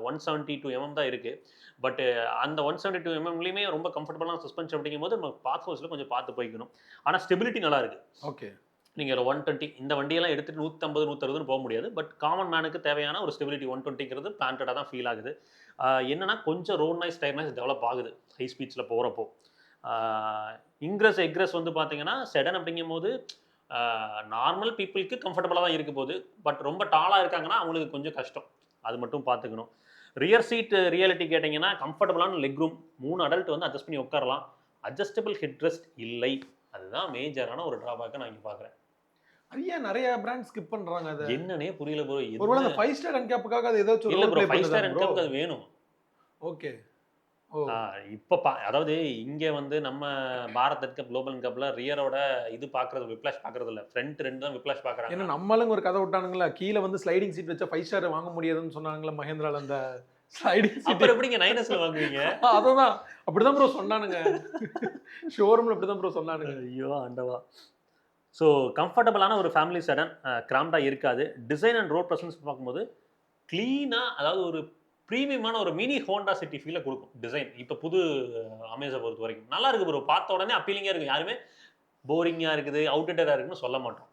172 mm தான் இருக்குது. பட் அந்த 172 mmலையுமே ரொம்ப கம்ஃபர்டபுளான சஸ்பென்ஷன் அப்படிங்கும்போது நம்ம பாத் ஹவுஸில் கொஞ்சம் பார்த்து போய்க்கணும். ஆனால் ஸ்டெபிலிட்டி நல்லா இருக்குது. ஓகே. நீங்கள் ஒரு 120 இந்த வண்டியெல்லாம் எடுத்துகிட்டு 150 160 போக முடியாது. பட் காமன் மேனுக்கு தேவையான ஒரு ஸ்டெபிலிட்டி 120ங்கிறது பிளான்டடாக தான் ஃபீல் ஆகுது. என்னன்னா கொஞ்சம் road noise, tyre noise develop ஆகுது ஹை ஸ்பீட்ஸில் போகிறப்போ. இன்க்ரஸ் எக்ரஸ் வந்து பார்த்தீங்கன்னா செடன் அப்படிங்கும்போது நார்மல் பீப்புளுக்கு கம்ஃபர்டபுளாக தான் இருக்க போகுது. பட் ரொம்ப டாலாக இருக்காங்கன்னா அவங்களுக்கு கொஞ்சம் கஷ்டம், அது மட்டும் பார்த்துக்கணும். ரியர் சீட் ரியாலிட்டி கேட்டிங்கன்னா கம்ஃபர்டபுளான லெக் ரூம், 3 அடல்ட் வந்து அட்ஜஸ்ட் பண்ணி உட்காரலாம். அட்ஜஸ்டபிள் ஹெட் ரெஸ்ட் இல்லை, அதுதான் மேஜரான ஒரு ட்ராபேக்கை நான் இங்கே பார்க்குறேன். அது ஏன் நிறைய பிராண்ட் ஸ்கிப் பண்றாங்க? அது என்னன்னே புரியல ப்ரோ. ஒருவேளை அந்த 5 ஸ்டார் என்கேப்புக்காக அது ஏதாச்சும் இல்ல ரோல் ப்ரோ, ப்ளே 5 ஸ்டார் பண்ணுதா ப்ரோ? என்கேப்புக்கு அது வேணும். ஓகே. ஓ. இப்போ அதாவது இங்கே வந்து நம்ம பாரத் என்கப், குளோபல் என்கப்ல ரியரோட இது பார்க்கறது, விப்ளாஷ் பார்க்கறது இல்லை, ஃப்ரண்ட் 2 தான் விப்ளாஷ் பார்க்குறாங்க. ஏன்னா நம்மளுங்க ஒரு கதை விட்டானுங்களா, கீழே வந்து ஸ்லைடிங் சீட் வச்சா 5 ஸ்டார் வாங்க முடியாதுன்னு சொன்னாங்களா மஹேந்திரால. அந்த ஸ்லைடிங் சீட் அப்புறம் எப்படிங்க 9Sல வாங்குவீங்க? அததான் அப்படிதான் ப்ரோ சொன்னானுங்க, ஷோரூம்ல அப்படிதான் ப்ரோ சொன்னானுங்க. ஐயோ ஆண்டவா. ஸோ கம்ஃபர்டபுளான ஒரு ஃபேமிலி செடன், கிராம்டாக இருக்காது. டிசைன் அண்ட் ரோட் ப்ரெசன்ஸ் பார்க்கும்போது க்ளீனாக, அதாவது ஒரு ப்ரீமியமான ஒரு மினி ஹோண்டா சிட்டி ஃபீலை கொடுக்கும் டிசைன். இப்போ புது அமேஸை பொறுத்த வரைக்கும் நல்லா இருக்குது ப்ரோ. பார்த்த உடனே அப்பீலிங்காக இருக்குது. யாருமே போரிங்காக இருக்குது, அவுட்டேட்டடாக இருக்குன்னு சொல்ல மாட்டோம்.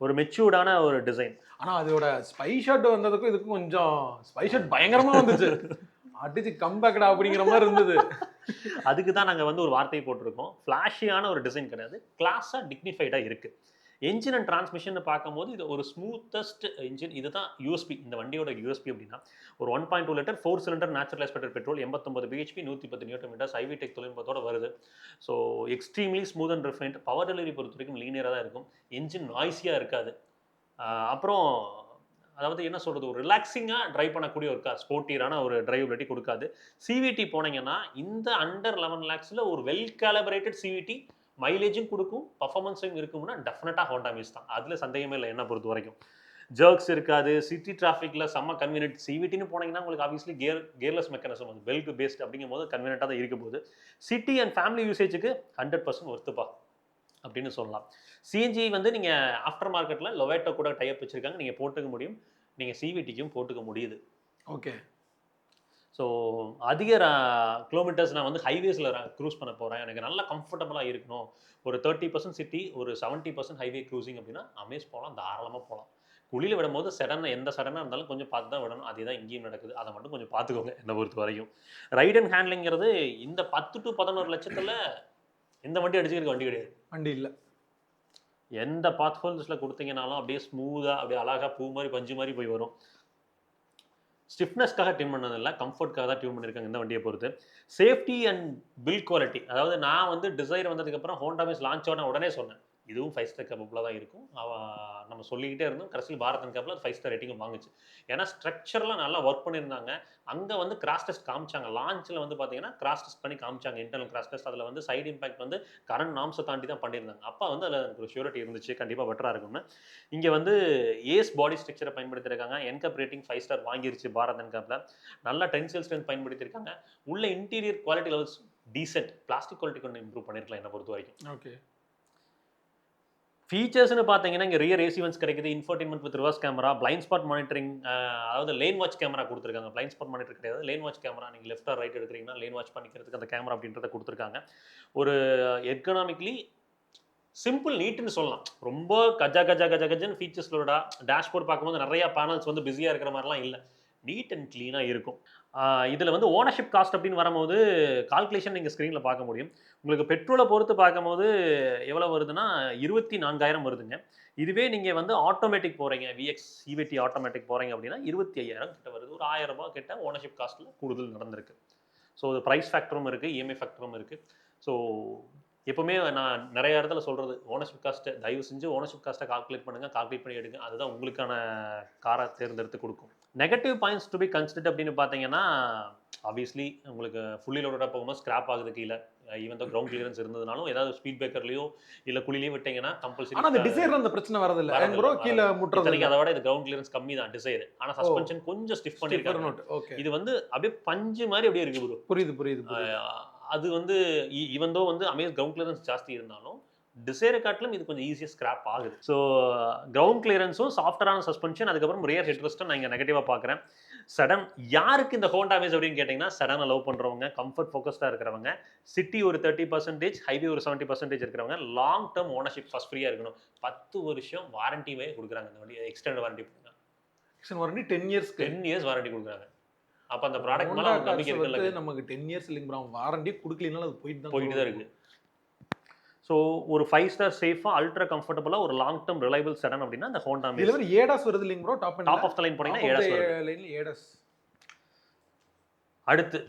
ஒரு மெச்சூர்டான ஒரு டிசைன். ஆனால் அதோட ஸ்பை ஷாட் வந்ததுக்கும் இதுக்கும் கொஞ்சம் ஸ்பை ஷாட் பயங்கரமாக வந்துச்சு. அடிச்சு கம்பேக்டா அப்படிங்கிற மாதிரி இருந்தது. அதுக்கு தான் நாங்கள் வந்து ஒரு வார்த்தையை போட்டிருக்கோம். ஃப்ளாஷியான ஒரு டிசைன் கிடையாது, கிளாஸாக டிக்னிஃபைடாக இருக்குது. என்ஜின் அண்ட் டிரான்ஸ்மிஷன் பார்க்கும்போது இது ஒரு ஸ்மூத்தஸ்ட் என்ஜின். இதுதான் யூஎஸ்பி, இந்த வண்டியோட யூஎஸ்பி அப்படின்னா ஒரு 1.2 litre 4 cylinder natural aspirated petrol, 89 bhp, 110 Nm, IV tech தொழில்நுட்பத்தோட வருது. So extremely smooth and refined. Power delivery பொறுத்த வரைக்கும் லீனியராக தான் இருக்கும். என்ஜின் நாய்ஸியாக இருக்காது. அப்புறம் அதாவது என்ன சொல்கிறது, ஒரு ரிலாக்ஸிங்காக ட்ரைவ் பண்ணக்கூடிய ஒரு கார், ஸ்போர்ட்டியரான ஒரு டிரைவபிலிட்டி கொடுக்காது. சிவிடி போனீங்கன்னா இந்த அண்டர் 11 lakhsல ஒரு வெல் கேலிபரேட்டட் சிவிடி மைலேஜும் கொடுக்கும், பர்ஃபார்மன்ஸும் இருக்கும்னா டெஃபினட்டாக ஹோண்டா மீஸ் தான், அதில் சந்தேகமே இல்லை. என்ன பொறுத்த வரைக்கும் ஜர்க்ஸ் இருக்காது, சிட்டி டிராஃபிக்கில் செம்ம கன்வீனியன்ட். சிவிடின்னு போனீங்கன்னா உங்களுக்கு ஆப்வியஸ்லி கியர்லெஸ் மெக்கானிசம் வந்து பெல்ட் பேஸ்ட் அப்படிங்கும் போது கன்வீனியன்ட்டாக தான் இருக்க போகுது. சிட்டி அண்ட் ஃபேமிலி யூசேஜுக்கு 100% ஒர்த்துப்பா அப்படின்னு சொல்லலாம். சிஎன்ஜி வந்து நீங்கள் ஆஃப்டர் மார்க்கெட்டில் லொவேட்டோ கூட டைப் வச்சுருக்காங்க, நீங்கள் போட்டுக்க முடியும். நீங்கள் சிவிடிக்கும் போட்டுக்க முடியுது. ஓகே. ஸோ அதிக கிலோமீட்டர்ஸ் நான் வந்து ஹைவேஸில் க்ரூஸ் பண்ண போகிறேன், எனக்கு நல்லா கம்ஃபர்டபுளாக இருக்கணும், ஒரு 30% சிட்டி, ஒரு 70% ஹைவே க்ரூசிங் அப்படின்னா அமேஸ் போகலாம், தாராளமாக போகலாம். குழியில் விடும்போது சடனாக எந்த சடனாக இருந்தாலும் கொஞ்சம் பார்த்து தான் விடணும். அதுதான் இங்கேயும் நடக்குது, அதை மட்டும் கொஞ்சம் பார்த்துக்கோங்க. என்னை பொறுத்த வரைக்கும் ரைட் அண்ட் ஹேண்ட்லிங்கிறது இந்த 10 to 11 லட்சத்தில் எந்த வண்டி அடிச்சுக்கிறதுக்கு வண்டி கிடையாது. வண்டி இல்லை. எந்த பாத் ஹோல்ஸில் கொடுத்தீங்கனாலும் அப்படியே ஸ்மூத்தாக, அப்படியே அழகாக பூ மாதிரி பஞ்சு மாதிரி போய் வரும். ஸ்டிஃப்னஸ்க்காக டியூன் பண்ணதில்லை, கம்ஃபர்ட்காக தான் டியூன் பண்ணியிருக்காங்க இந்த வண்டியை பொறுத்து. சேஃப்டி அண்ட் பில்ட் குவாலிட்டி, அதாவது நான் வந்து டிசைர் வந்ததுக்கப்புறம் ஹோண்டா மீஸ் லான்ச் ஆன உடனே சொன்னேன் இதுவும் 5 ஸ்டார் கேப்பபிளாக தான் இருக்கும். நம்ம சொல்லிக்கிட்டே இருந்தோம், கடைசியில் பாரத் என்கேப்பில் 5 ஸ்டார் ரேட்டிங்கும் வாங்குச்சு. ஏன்னா ஸ்ட்ரக்சர்லாம் நல்லா ஒர்க் பண்ணியிருந்தாங்க. அங்கே வந்து கிராஸ் டெஸ்ட் காமிச்சாங்க, லான்ச்சில் வந்து பார்த்தீங்கன்னா கிராஸ் டெஸ்ட் பண்ணி காமிச்சாங்க, இன்டர்னல் கிராஸ் டெஸ்ட். அதில் வந்து சைடு இம்பாக்ட் வந்து கரண்ட் நார்ம்ஸை தாண்டி தான் பண்ணியிருந்தாங்க. அப்போ வந்து அதில் எனக்கு ஒரு ஷூரிட்டி இருந்துச்சு, கண்டிப்பாக பெட்டராக இருக்கும்னு. இங்கே வந்து ஏஸ் பாடி ஸ்ட்ரக்சரை பயன்படுத்தியிருக்காங்க. என்கேப் ரேட்டிங் 5 ஸ்டார் வாங்கிருச்சு பாரத் என்கேப்பில். நல்லா டென்சியல் ஸ்ட்ரென்த் பயன்படுத்தியிருக்காங்க. உள்ள interior quality levels decent, plastic quality கொஞ்சம் இம்ப்ரூவ் பண்ணியிருக்கலாம் என்னை பொறுத்த வரைக்கும். ஓகே. ஃபீச்சர்ஸ்னு பார்த்தீங்கன்னா இங்கே ரியர் ஏசி வென்ட்ஸ் கிடைக்குது, infotainment with reverse camera, blind spot monitoring, அதாவது லேன் வாட்ச் கேமரா கொடுத்துருக்காங்க. பிளைண்ட் ஸ்பாட் மானிட்டர் கிடையாது, லேன் வாட்ச் கேமரா. நீங்கள் லெஃப்ட் ஆர் ரைட் எடுக்கிறீங்கன்னா லேன் வாட்ச் பண்ணிக்கிறதுக்கு அந்த கேமரா அப்படின்றத கொடுத்துருக்காங்க. ஒரு எக்கனாமிக்லி சிம்பிள் நீட்டுன்னு சொல்லலாம். ரொம்ப கஜன்னு ஃபீச்சர்ஸ்லோட டேஷ்போர்ட் பார்க்கும்போது நிறையா பேனல்ஸ் வந்து பிஸியாக இருக்கிற மாதிரிலாம் இல்லை, நீட் அண்ட் க்ளீனாக இருக்கும். இதில் வந்து ஓனர்ஷிப் காஸ்ட் அப்படின்னு வரும்போது கால்குலேஷன் நீங்கள் ஸ்க்ரீனில் பார்க்க முடியும். உங்களுக்கு பெட்ரோலை பொறுத்து பார்க்கும்போது எவ்வளோ வருதுன்னா 24,000 வருதுங்க. இதுவே நீங்கள் வந்து ஆட்டோமேட்டிக் போகிறீங்க, விஎக்ஸ் சிவிடி ஆட்டோமேட்டிக் போகிறீங்க அப்படின்னா 25,000 கிட்ட வருது. ஒரு 1000 ரூபாய் கிட்ட ஓனர்ஷிப் காஸ்ட்டில் கூடுதல் நடந்திருக்கு. ஸோ அது ப்ரைஸ் ஃபேக்டரும் இருக்குது, இஎம்ஐ ஃபேக்டரும் இருக்குது. ஸோ எப்போவுமே நான் நிறைய இடத்துல சொல்கிறது, ஓனர்ஷிப் காஸ்ட்டை தயவு செஞ்சு ஓனர்ஷிப் காஸ்ட்டை கால்குலேட் பண்ணி எடுங்க. அதுதான் உங்களுக்கான காரை தேர்ந்தெடுத்து கொடுக்கும். Negative points to be considered அப்படின்னு பார்த்தீங்கன்னா, ஆப்வியஸ்லி உங்களுக்கு ஃபுல்லி லோடடாக போகும்போது ஸ்கிராப் ஆகுது கீழே. ஈவன் தான் கிரவுண்ட் கிளியரன்ஸ் இருந்ததுனாலும் ஏதாவது ஸ்பீட் பிரேக்கர்லையோ இல்லை குழிலையோ விட்டீங்கன்னா கம்பல்சரி. ஆனால் அந்த டிசைரில் அந்த பிரச்சனை வரதில்லை ப்ரோ, கீழே முட்டுறது. அதை விட இது கிரவுண்ட் கிளியரன்ஸ் கம்மி தான் டிசைர். ஆனால் சஸ்பென்ஷன் கொஞ்சம் ஸ்டிஃப் பண்ணிருக்காங்க. இது வந்து அப்படியே பஞ்சு மாதிரி அப்படியே இருக்கு ப்ரோ. புரியுது. அது வந்து ஈவன் தோ வந்து அமேஸ் கிரவுண்ட் கிளியரன்ஸ் ஜாஸ்தி இருந்தாலும் டிசைரை காட்டிலும் இது கொஞ்சம் ஈஸியாக ஸ்கிராப் ஆகுது. ஸோ கிரவுண்ட் கிளியரன்ஸும் சாஃப்டரான சஸ்பென்ஷன், அதுக்கப்புறம் ரியர் ஹெட்ரெஸ்ட்டும் நான் இங்கே நெகட்டிவாக பார்க்குறேன். சடன் யாருக்கு இந்த ஹோண்டா அமேஸ் அப்படின்னு கேட்டிங்கன்னா, சடனை லவ் பண்ணுறவங்க, கம்ஃபர்ட் ஃபோக்கஸ்டாக இருக்கிறவங்க, சிட்டி ஒரு 30%, ஹைவே ஒரு 70% இருக்கிறவங்க, லாங் டேர்ம் ஓனர்ஷிப் ஃபர்ஸ்ட் ஃப்ரீயாக இருக்கணும். 10 வருஷம் வாரண்டிவே கொடுக்குறாங்க. இந்த வண்டி எக்ஸ்டெண்ட் வாரண்டி கொடுக்குறாங்க. எக்ஸ்டெண்ட் வாரண்டி 10 இயர்ஸ் வாரண்டி கொடுக்குறாங்க. அப்போ அந்த ப்ராடக்ட் மேலே நம்பிக்கை இருக்குல்ல. நமக்கு 10 இயர்ஸ் இல்லைங்க ப்ரோ, வாரண்டி கொடுக்கலனாலும் அது போயிட்டு தான் இருக்குது. ஸோ ஒரு 5 ஸ்டார் சேஃபாக அல்ட்ரா கம்ஃபர்டபுளாக ஒரு லாங் டேர்ம் ரிலையபிள் செடன் அப்படின்னா அந்த ஹோண்டா அமேஸ். இதில் ஏடாஸ் வருது இல்லைங்க bro, top of the line போனீங்கன்னா ஏடாஸ். அடுத்து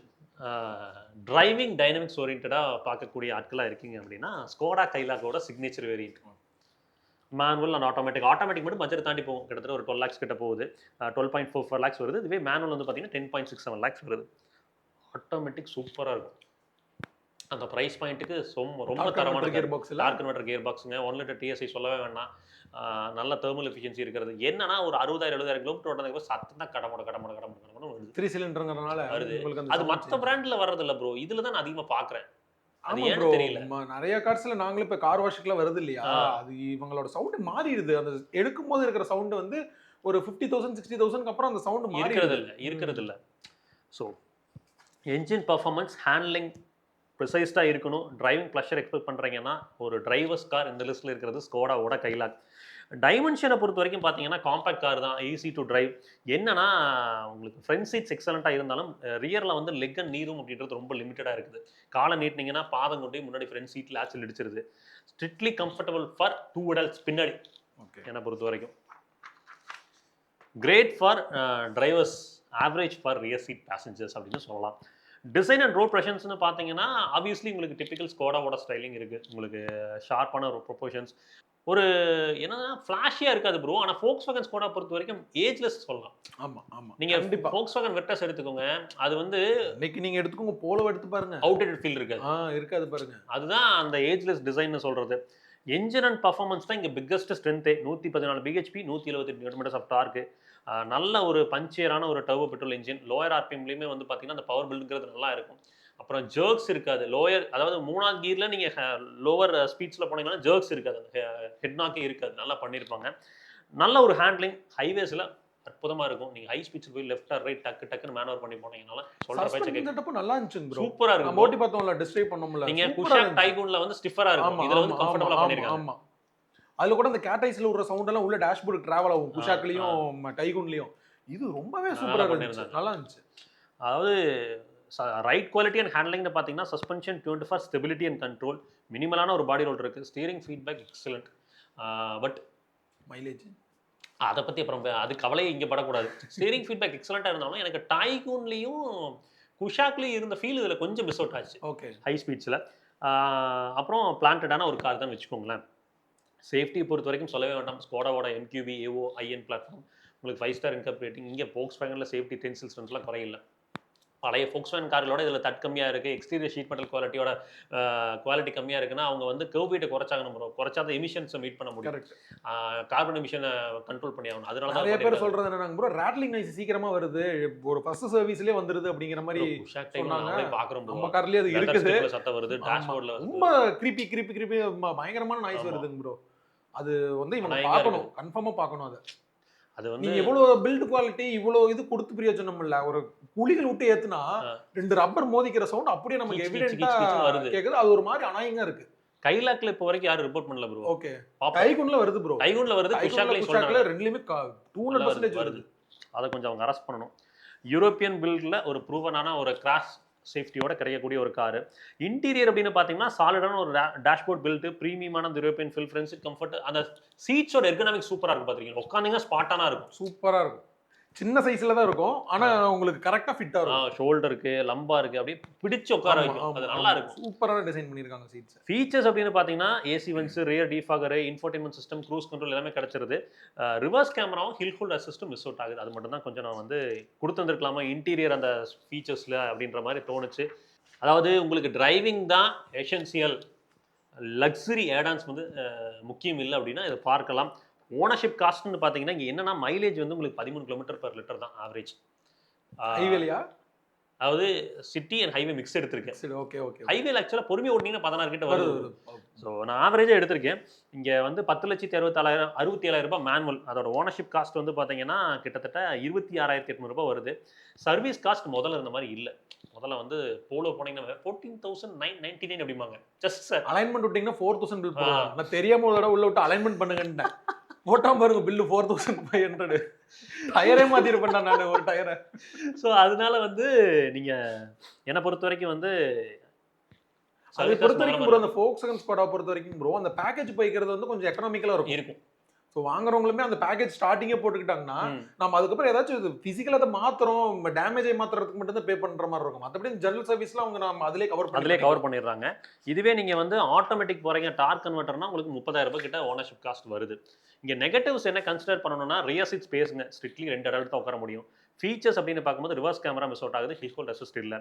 டிரைவிங் டைனமிக்ஸ் ஓரியன்டாக பார்க்கக்கூடிய ஆட்களாக இருக்கீங்க அப்படின்னா, ஸ்கோடா கைலாக்கோட signature variant manual and automatic மட்டும் பட்ஜெட் தாண்டி போகும். கிட்டத்தட்ட ஒரு 12 lakhs கிட்ட போகுது. 12.44 lakhs வருது. இதுவே மேனுவல் வந்து பார்த்தீங்கன்னா 10.67 lakhs வருது. ஆட்டோமேட்டிக் சூப்பராக இருக்கும். அந்த ப்ரைஸ் பாயிண்ட்டுக்கு ரொம்ப தரமான டார்க் கன்வெர்ட்டர் கியர் பாக்ஸுங்க. 1 லிட்டர் டிஎஸ்ஐ சொல்லவே வேண்டாம். நல்ல தெர்மல் எஃபிஷியன்சி இருக்கிறது. என்னன்னா ஒரு 60,000-70,000 கிலோமீட்டர் ஓடுறதுக்கு சத்தம் தான் கடமுட வருது. 3 சிலிண்டருங்கிறதுனால வருது. அது மற்ற பிராண்ட்ல வர்றது இல்லை ப்ரோ. இதுல தான் நான் அதிகமாக பார்க்குறேன். அது ஏன்னு தெரியல. நிறைய கார்ஸ்ல நாங்களும் இப்போ கார் வாஷுக்குலாம் வருது இல்லையா, அது இவங்களோட சவுண்ட் மாறிடுது. அந்த எடுக்கும் போது இருக்கிற சவுண்ட் வந்து ஒரு 50,000 60,000 அப்புறம் அந்த சவுண்ட் இருக்கிறது இல்லை. ஸோ என்ஜின் பர்ஃபார்மன்ஸ், ஹேண்ட்லிங் ப்ரிசைஸ்டாக இருக்கணும். டிரைவிங் ப்ளஷர் எக்ஸ்பெக்ட் பண்ணுறீங்கன்னா ஒரு டிரைவர்ஸ் கார் இந்த லிஸ்ட்டில் இருக்கிறது ஸ்கோடாவோட கைலாக். டைமென்ஷனை பொறுத்த வரைக்கும் பார்த்தீங்கன்னா காம்பேக்ட் கார் தான், ஈஸி டு டிரைவ். என்னன்னா உங்களுக்கு ஃப்ரண்ட் சீட்ஸ் எக்ஸலண்ட்டாக இருந்தாலும் ரியரில் வந்து லெக் அண்ட் நீ ரூம் அப்படின்றது ரொம்ப லிமிட்டடாக இருக்குது. காலை நீட்டினீங்கன்னா பாதம் கொண்டு முன்னாடி ஃப்ரண்ட் சீட்டில் ஆக்சில் இடிச்சிருது. ஸ்ட்ரிக்ட்லி கம்ஃபர்டபுள் ஃபார் 2 adults பின்னாடி என்னை பொறுத்த வரைக்கும். Great for drivers, average for rear seat passengers அப்படின்னு சொல்லலாம். டிசைன் அண்ட் ரோட் ப்ரெஷன்ஸ்னு பார்த்தீங்கன்னா ஆப்வியஸ்லி உங்களுக்கு டிப்பிக்கல் ஸ்கோடாவோட ஸ்டைலிங் இருக்குது. உங்களுக்கு ஷார்ப்பான ஒரு ப்ரொபோஷன்ஸ், ஒரு என்னன்னா ஃப்ளாஷியாக இருக்காது ப்ரோ. ஆனால் Volkswagen ஸ்கோடா பொறுத்த வரைக்கும் ஏஜ்லெஸ் சொல்லலாம். ஆமாம் நீங்கள் Volkswagen வெர்டஸ் எடுத்துக்கோங்க, அது வந்து இன்னைக்கு நீங்கள் எடுத்துக்கோங்க, போலோ எடுத்து பாருங்க, அவுட்டேட்டட் ஃபீல் இருக்காது பாருங்க. அதுதான் அந்த ஏஜ்லெஸ் டிசைன்னு சொல்கிறது. என்ஜின் அண்ட் பர்ஃபார்மன்ஸ் தான் இங்கே பிக்கஸ்ட் ஸ்ட்ரென்த்தே. 114 பிஹெச்பி, 178 நியூட்டன் ஆஃப் டார்க்கு, நல்ல ஒரு பஞ்சியரான ஒரு டர்போ பெட்ரோல் இன்ஜின். லோயர் ஆர்பிஎம்லேயுமே வந்து பார்த்தீங்கன்னா அந்த பவர் பில்டுங்கிறது நல்லா இருக்கும். அப்புறம் ஜர்க்ஸ் இருக்காது. லோயர் அதாவது 3ஆவது கியரில் நீங்கள் லோவர் ஸ்பீட்ஸில் போனீங்கன்னா ஜர்க்ஸ் இருக்காது, ஹெட் நாக்கே இருக்காது. நல்லா பண்ணியிருப்பாங்க. நல்ல ஒரு ஹேண்ட்லிங், ஹைவேஸில் அற்புதமாக இருக்கும். நீங்கள் ஹை ஸ்பீட்ஸில் போய் லெஃப்ட் ஆர் ரைட் டக்குன்னு மேனுவர் பண்ணி போனீங்கனால சொல்கிற பேச்சு நல்லா இருந்துச்சு ப்ரோ. சூப்பராக இருக்கும். மோட்டி பார்த்தோம்ல, டிஸ்ட்ரைவ் பண்ணோம்ல. நீங்கள் குஷாக் டைகூனில் வந்து ஸ்டிஃபராக இருக்கும், இதில் வந்து கம்ஃபர்டபுளாக பண்ணியிருக்காங்க. ஆமாம், அதில் கூட அந்த கேட்டைஸில் விடுற சவுண்ட் எல்லாம் உள்ள டேஷ்போர்டு டிராவல் ஆகும், குஷாக்லையும் டைகூன்லையும். இது ரொம்பவே சூப்பராக இருந்துச்சு, நல்லா இருந்துச்சு. அதாவது ரைட் குவாலிட்டி அண்ட் ஹேண்ட்லிங்னு பார்த்தீங்கன்னா suspension tuned for stability and control, மினிமலான ஒரு பாடி ரோல் இருக்குது. Steering feedback excellent. But mileage அதை பற்றி அப்புறம் அது கவலையே இங்கே படக்கூடாது. ஸ்டீரிங் ஃபீட்பேக் எக்ஸலண்ட்டாக இருந்தாலும் எனக்கு டைகூன்லேயும் குஷாக்லேயும் இருந்த ஃபீல் இதில் கொஞ்சம் மிஸ் அவுட் ஆச்சு. ஓகே, ஹை ஸ்பீட்ஸில். அப்புறம் பிளான்டடான ஒரு கார் தான் வச்சுக்கோங்களேன். சேஃப்டியை பொறுத்த வரைக்கும் சொல்லவே வேண்டாம். ஸ்கோடாவோட MQB ஏஓ ஐஎன் பிளாட்ஃபார்ம், உங்களுக்கு 5 ஸ்டார் இன்கப் ரேட்டிங். இங்கே Volkswagenல சேஃப்டி டென்சில்ஸ்லாம் குறையில்லை. பழைய Volkswagen கார்களோட இதில் தட் கம்மியாக இருக்குது. எக்ஸ்டீரியர் ஷீட் மெட்டல் குவாலிட்டி கம்மியாக இருக்குன்னா அவங்க வந்து கர்வ் வெயிட்டை குறைச்சாகணும் ப்ரோ. குறைச்சா தான் எமிஷன்ஸை மீட் பண்ண முடியும். கார்பன் எமிஷனை கண்ட்ரோல் பண்ணி ஆகணும். அதனால நிறைய பேர் சொல்கிறது என்னன்னா ப்ரோ, ராட்லிங் நாய்ஸ் சீக்கிரமாக வருது, ஒரு ஃபர்ஸ்ட் சர்வீஸ்லேயே வந்துடுது அப்படிங்கிற மாதிரி சொன்னாங்க. பார்க்குறோம் நம்ம கார்லேயே அது இருக்குது, சத்தம் வருது, டேஷ்போர்டில் ரொம்ப கிரீப்பி பயங்கரமான நாய்ஸ் வருதுங்க ப்ரோ. அது வந்து இவங்க பார்க்கணும், கன்ஃபார்மாக பார்க்கணும். அது வந்து எவ்வளவு பில்ட் குவாலிட்டி, இவ்வளவு இது கொடுத்து பிரயோஜனம் இல்ல. ஒரு குழிகள் விட்டு ஏத்துனா 2 ரப்பர் மோதிக்கிற சவுண்ட் அப்படியே நமக்கு எவிடென்ட்டா கேக்குது. அது ஒரு மாதிரி அனாயிங்கா இருக்கு. கைலாக்ல இப்போ வரைக்கும் யாரும் ரிப்போர்ட் பண்ணல ப்ரோ. ஓகே, டைகூன்ல வருது ப்ரோ. டைகூன்ல வருது, குஷாக்ல ரெண்டுலயுமே 200% வருது. அதை கொஞ்சம் அவங்க அரெஸ்ட் பண்ணணும். யூரோப்பியன் பில்டில் ஒரு ப்ரூவனான ஒரு கிராஷ் சேஃப்டியோட கிடைக்கக்கூடிய ஒரு காரு. இன்டீரியர் அப்படின்னு பார்த்தீங்கன்னா சாலிடான ஒரு டேஷ்போர்ட் பில்ட், ப்ரீமியமான யூரோப்பியன் ஃபில் ஃப்ரெண்ட்ஸ் கம்ஃபர்ட். அந்த சீட்ஸோட எர்கனாமிக் சூப்பராக இருக்கும். பார்த்துருக்கீங்க, உட்காந்தீங்கன்னா ஸ்பாட்டானா இருக்கும். சூப்பராக இருக்கும். சின்ன சைஸ்ல தான் இருக்கும், ஆனா உங்களுக்கு கரெக்டா ஃபிட்டா இருக்கும். ஷோல்டருக்கு லம்பா இருக்கு, அப்படியே பிடிச்சு உட்கார வைக்கும். அது நல்லா இருக்கும். சூப்பரா டிசைன் பண்ணிருக்காங்க சீட்ஸ். ஃபீச்சர்ஸ் அப்படின்னு பார்த்தீங்கன்னா AC vents, rear defogger, infotainment system, cruise control எல்லாமே கிடைச்சிருது. ரிவர்ஸ் கேமராவும் ஹில் ஹோல்ட் அசிஸ்டும் மிஸ் அவுட் ஆகுது. அது மட்டும் தான் கொஞ்சம் நான் வந்து கொடுத்துருந்துருக்கலாமா இன்டீரியர் அந்த ஃபீச்சர்ஸ்ல அப்படின்ற மாதிரி தோணுச்சு. அதாவது உங்களுக்கு டிரைவிங் தான் எசென்சியல், லக்ஸரி ஏடான்ஸ் வந்து முக்கியம் இல்லை அப்படின்னா இதை பார்க்கலாம். ஓனர்ஷிப் காஸ்ட்னு பார்த்தீங்கன்னா இங்கே என்னன்னா மைலேஜ் வந்து உங்களுக்கு 13 கிலோமீட்டர் per லிட்டர் தான் ஆவரேஜ். ஹைவேலியா? அதாவது சிட்டி அண்ட் ஹைவே மிக்ஸ் எடுத்திருக்கேன். சரி, ஓகே ஓகே. ஹைவேல ஆக்சுவலாக பொறுமையாக ஓட்டினீங்கன்னா 16 கிட்ட வருது. ஸோ நான் ஆவரேஜாக எடுத்திருக்கேன். இங்கே வந்து 10,67,000 ரூபாய் மேனுவல். அதோட ஓனர்ஷிப் காஸ்ட் வந்து பார்த்தீங்கன்னா கிட்டத்தட்ட 26,800 ரூபாய் வருது. சர்வீஸ் காஸ்ட் முதல்ல இருந்த மாதிரி இல்லை. முதல்ல வந்து போலோ போனீங்கன்னா 14,999 அப்படிம்பாங்க. ஜஸ்ட் சார் அலைன்மெண்ட் விட்டீங்கன்னா 4,000 பில் போடுவாங்க. நான் தெரியாம ஒரு தடவை உள்ள விட்டு அலைன்மெண்ட் பண்ணுங்கன்ட்டேன். போட்டாம பாருங்க பில்லு 4,500. டயரே மாத்திருப்பேன் நான் ஒரு டயரை. ஸோ அதனால வந்து நீங்க என்னை பொறுத்த வரைக்கும் வந்து அதை பொறுத்த வரைக்கும் ப்ரோ, அந்த Volkswagen Skoda பொறுத்த வரைக்கும் ப்ரோ அந்த பேக்கேஜ் போய்க்கிறது வந்து கொஞ்சம் எக்கனாமிக்கலா இருக்கும். ஸோ வாங்குறவங்களுமே அந்த பேக்கேஜ் ஸ்டார்டிங்கே போட்டுக்கிட்டாங்கன்னா நம்ம அதுக்கப்புறம் ஏதாச்சும் ஃபிசிக்கலாக அதை மாத்திரம் டேமேஜை மாத்துறதுக்கு மட்டும் தான் பே பண்ற மாதிரி இருக்கும். மற்றபடி ஜெனரல் சர்வீஸ்லாம் அவங்க நம்ம அதிலே கவர் பண்ணிடுறாங்க. இதுவே நீங்க வந்து ஆட்டோமேட்டிக் போறீங்க டார்க் கன்வெர்ட்டர்னா உங்களுக்கு 30,000 ரூபாய் கிட்ட ஓனர்ஷிப் காஸ்ட் வருது. இங்க நெகட்டிவ்ஸ் என்ன கன்சிடர் பண்ணணும்னா ரியர் சீட் ஸ்பேஸ்ங்க, ஸ்ட்ரிக்ட்லி 2 இடத்துல தான் உட்கார முடியும். ஃபீச்சர்ஸ் அப்படின்னு பார்க்கும்போது ரிவர்ஸ் கேமரா மிஸ் அவுட் ஆகுது, ஹில் ஹோல்ட் அசிஸ்ட் இல்லை.